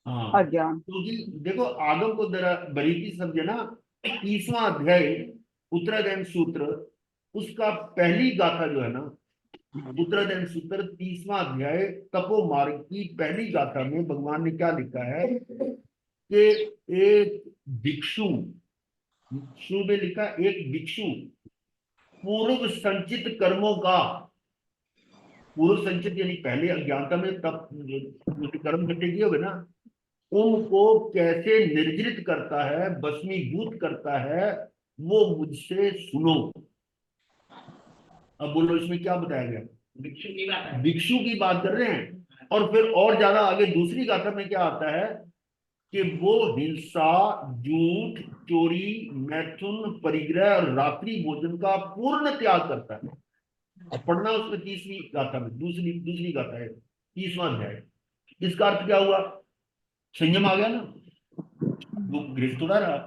S1: हाँ,
S4: अज्ञान।
S1: क्योंकि देखो आगम को जरा बारीकी समझे ना। 30वां अध्याय उत्तरायण सूत्र, उसका पहली गाथा जो है ना, उत्तरायण सूत्र 30वां अध्याय तपो मार्ग की पहली गाथा में भगवान ने क्या लिखा है कि एक भिक्षु, भिक्षु में लिखा एक भिक्षु पूर्व संचित कर्मों का, पूर्व संचित यानी पहले अज्ञानता में तप कर्म घटे किए होंगे ना, उनको कैसे निर्जरित करता है, भस्मीभूत करता है, वो मुझसे सुनो। अब बोलो इसमें क्या बताया गया? भिक्षु की बात कर रहे हैं। और फिर और ज्यादा आगे दूसरी गाथा में क्या आता है कि वो हिंसा, झूठ, चोरी, मैथुन, परिग्रह और रात्रि भोजन का पूर्ण त्याग करता है। अब पढ़ना उसमें 30वीं गाथा में, दूसरी दूसरी गाथा है 30वां अध्याय। इसका अर्थ क्या हुआ? संयम आ गया ना, वो गृहस्थ उड़ा रहा।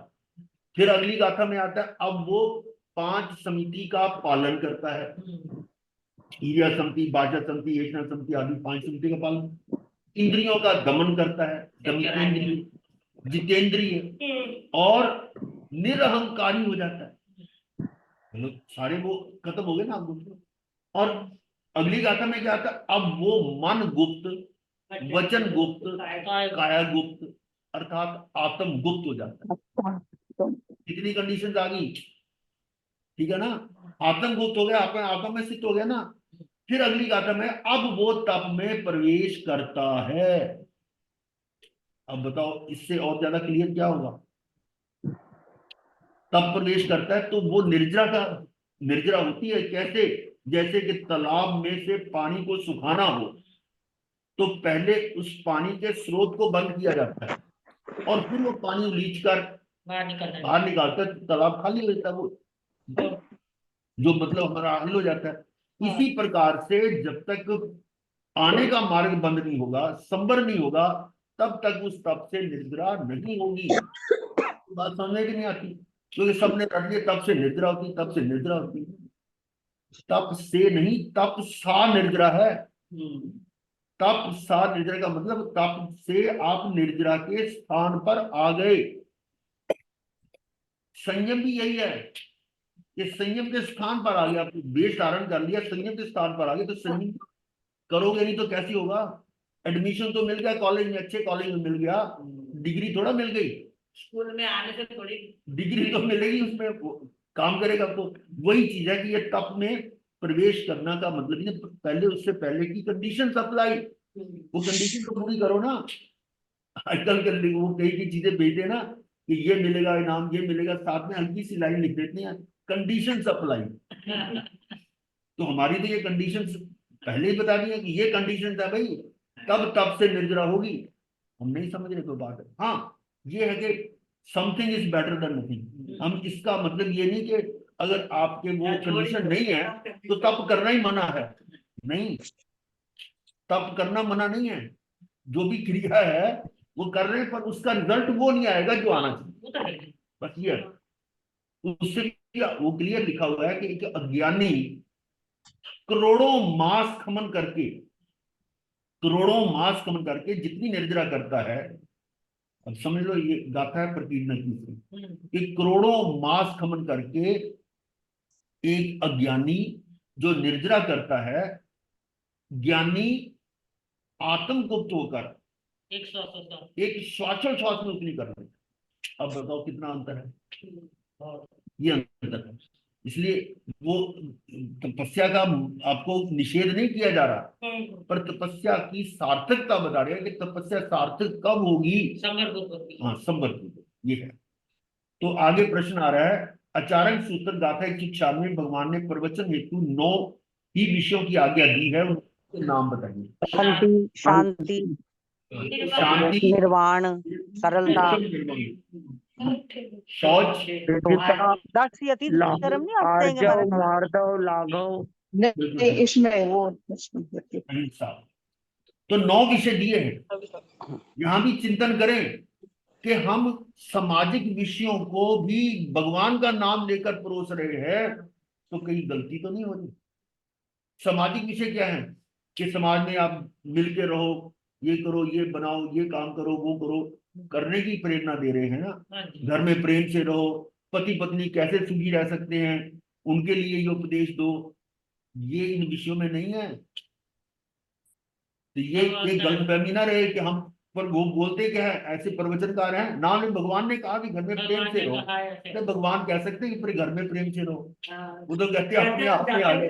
S1: फिर अगली गाथा में आता है, अब वो 5 समिति का पालन करता है। ईर्ष्या समिति, वाचा समिति, ऐसा समिति आदि 5 समिति का पालन। इंद्रियों का दमन करता है, दमितेंद्रिय, जितेंद्रिय, और निरहंकारी हो जाता है। मतलब सारे वो खत्म हो गए ना। और अगली गाथा में क्या था, अब वो मन गुप्त, वचन गुप्त, काया गुप्त, अर्थात आत्म गुप्त हो जाता है।
S4: तो
S1: कितनी कंडीशंस आ गई, ठीक है ना। आत्म गुप्त हो गया, अपने आत्म में स्थित हो गया ना। फिर अगली गाथा में अब वो तप में प्रवेश करता है। अब बताओ इससे और ज्यादा क्लियर क्या होगा। तब प्रवेश करता है तो वो निर्जरा का, निर्जरा होती है कैसे, जैसे कि तालाब में से पानी को सुखाना हो तो पहले उस पानी के स्रोत को बंद किया जाता है और फिर वो पानी उलीच कर
S3: बाहर निकलना
S1: बाहर निकालता है तो तालाब खाली हो जाता है, वो जो मतलब हमारा हल हो जाता है। इसी प्रकार से जब तक आने का मार्ग बंद नहीं होगा, संबर नहीं होगा, तब तक उस तप से निद्रा नहीं होगी। बात समझने की नहीं आती, क्योंकि सबने रट लिया तप से निद्रा होती, तप से निद्रा होती। तप से नहीं, तप सा निर्जरा है। तप सा निर्जरा का मतलब तप से आप निर्जरा के स्थान पर आ गए। संयम भी यही है कि संयम के स्थान पर आ गया, आपने वेश धारण कर लिया, संयम के स्थान पर आ गए, तो संयम करोगे नहीं तो कैसी होगा। एडमिशन तो मिल गया कॉलेज में, अच्छे कॉलेज में मिल गया, डिग्री थोड़ा मिल गई,
S2: स्कूल में आने से थोड़ी
S1: डिग्री तो मिलेगी, उसमें काम करेगा। तो वही चीज है कि ये तप में प्रवेश करना का मतलब ये पहले, उससे पहले की कंडीशन अप्लाई, वो कंडीशन तो पूरी करो ना। आजकल कर वो कई की चीजें भेजते हैं ना कि ये मिलेगा इनाम, ये मिलेगा, साथ में हल्की सी लाइन लिख देते हैं कंडीशन अप्लाई। तो हमारी तो ये कंडीशन पहले ही बता दी है कि ये कंडीशन है भाई, तब से निर्जरा होगी। हम नहीं समझ रहे कोई बात है। हाँ ये है कि something is better than nothing. हम इसका मतलब ये नहीं कि अगर आपके वो कंडीशन नहीं है तो तप करना ही मना है, नहीं, तप करना मना नहीं है। जो भी क्रिया है वो कर रहे हैं, पर उसका रिजल्ट वो नहीं आएगा जो आना चाहिए,
S3: वो तो है ही।
S1: बस ये है। उससे वो क्लियर लिखा हुआ है कि एक अज्ञानी करोड़ों मास खमन करके, करोड़ों मास खमन करके जितनी निर्जरा करता है, अब समझ लो ये गाथा है प्रकीर्णन की कि करोड़ों मास खमन करके एक अज्ञानी जो निर्जरा करता है, ज्ञानी आत्म गुप्त होकर
S3: एक सौ सौ सौ
S1: एक श्वासोच्छ्वास में उतनी कर रहे हैं। अब बताओ कितना अंतर है, ये अंतर है। इसलिए वो तपस्या का आपको निषेध नहीं किया जा रहा, पर तपस्या की सार्थकता बता रहे हैं कि तपस्या सार्थक कब होगी। हाँ संबर ये है। तो आगे प्रश्न आ रहा है, आचार्य सूत्र गाथा 196 भगवान ने प्रवचन हेतु 9 ही विषयों की आज्ञा दी है, उनके नाम बताइए।
S5: शांति, शांति,
S1: शांति,
S5: निर्वाण, सरलता,
S1: शौच,
S5: दासी, अति धर्म नहीं आप देंगे
S4: आर्जव,
S5: महाराज।
S4: मार्दव, लाघव। नहीं इसमें वो
S1: अहिंसा। तो 9 विषय दिए हैं। यहां भी चिंतन करें कि हम सामाजिक विषयों को भी भगवान का नाम लेकर परोस रहे हैं, तो कहीं गलती तो नहीं हो रही। सामाजिक विषय क्या है कि समाज में आप मिलके रहो, ये करो, ये बनाओ, ये काम करो, वो करो, करने की प्रेरणा दे रहे हैं ना। घर में प्रेम से रहो, पति पत्नी कैसे सुखी रह सकते हैं उनके लिए ये उपदेश दो, ये इन विषयों में नहीं है। तो ये गलतफहमी ना रहे कि हम, पर वो बोलते क्या है, ऐसे प्रवचनकार हैं ना, भगवान ने कहा कि घर में प्रेम से रहो, तो भगवान कह सकते हैं कि पूरे घर में प्रेम से रहो, वो तो कहते हैं अपने आप में आगे।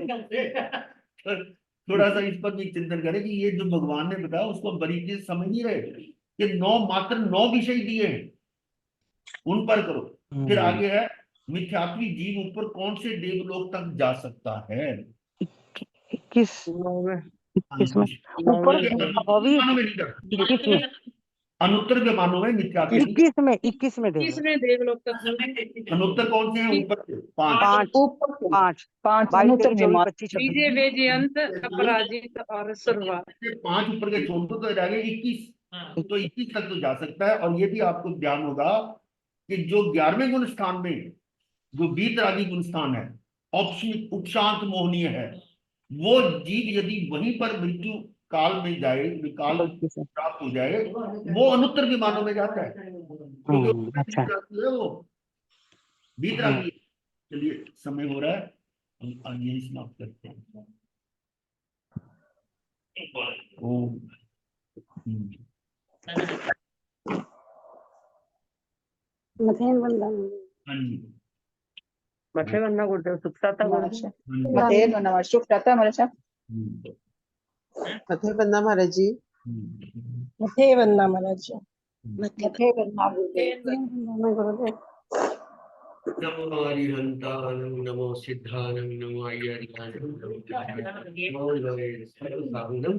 S1: थोड़ा सा इस पर भी चिंतन करें कि ये जो भगवान ने बताया उसको बारीकी से समझ नहीं रहे कि 9 मात्र 9 विषय दिए हैं, उन पर करो। फिर आगे है, मिथ्यात्वी जीव ऊपर कौन से देवलोक तक जा सकता है।
S5: 21, 21 में ऊपर अभी 21 में,
S1: अनुत्तर के मानो में मिथ्यात्वी,
S5: 21 में, 21 में देखो,
S2: इसमें देवलोक तक
S1: अनुत्तर कौन से हैं ऊपर से 5,
S5: 5,
S4: ऊपर
S5: 5,
S4: 5
S5: 22,
S4: अनुत्तर
S5: 23, 24, 25, 26।
S2: विजय वेजयंत अपराजित और सुरवा।
S1: 5 ऊपर के छोड़ दो तो रह गए 21। तो 21 तक तो जा सकता है। और ये भी आपको ध्यान होगा कि जो 11वें गुण स्थान में जो वीतरागी गुण स्थान है, उपशांत मोहनीय है, वो जीव यदि वहीं पर मृत्यु काल में जाए, काल प्राप्त हो जाए, वो अनुत्तर विमानों में जाता है, क्योंकि उसमें
S5: अच्छा,
S1: वीतरागी है, वो वीतरागी। चलिए समय हो रहा है, हम यही समाप्त करते हैं। ओम। हम्म। हाँ जी।
S5: मथे वरना गुरुदेव सुखदाता गुरुदेव
S1: हाँ जी।
S4: मते नमः सुखदाता महाराज।
S1: हम्म।
S6: मथे बंदा महाराज जी।
S1: हम्म।
S4: मते वंदना महाराज।
S1: हम्म।
S4: मते वंदना गुरुदेव।
S1: नमो हरिहंतानं नमो सिद्धानं नमो अय्यरिकानं नमो साहुनं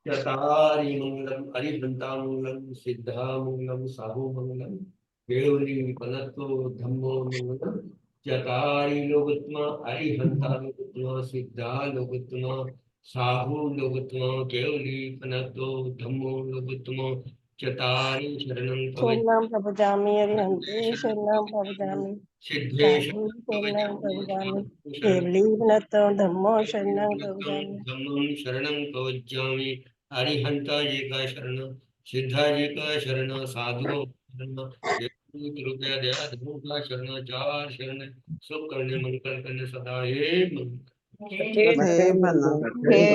S1: चतारि मंगलम हरिहंतामंगलम सिद्धामंगलम साहुमंगलम केवली पनतो धम्मो मंगलम चतारि लोकोत्तमा हरिहंता लोकोत्तमा सिद्धा लोकोत्तमा साहु लोकोत्तमा केवली पनतो धम्मो लोकोत्तमा चतारि शरणं
S4: शरणं प्रभजामि अरिहन्ते शरणं प्रभजामि
S1: सिद्धेश
S4: साधु शरणं प्रभजामि केवलीनतो धम्मो शरणं प्रभजामि।
S1: धम्मं शरणं कवचामि हरिहंता जी का शरण सिद्धा जी का शरण साधुओं का शरण कृपया दया धर्मों का शरण चार शरण सुख करने मंगल करने सदा हे मंगल
S6: मथे बंदा।
S4: हे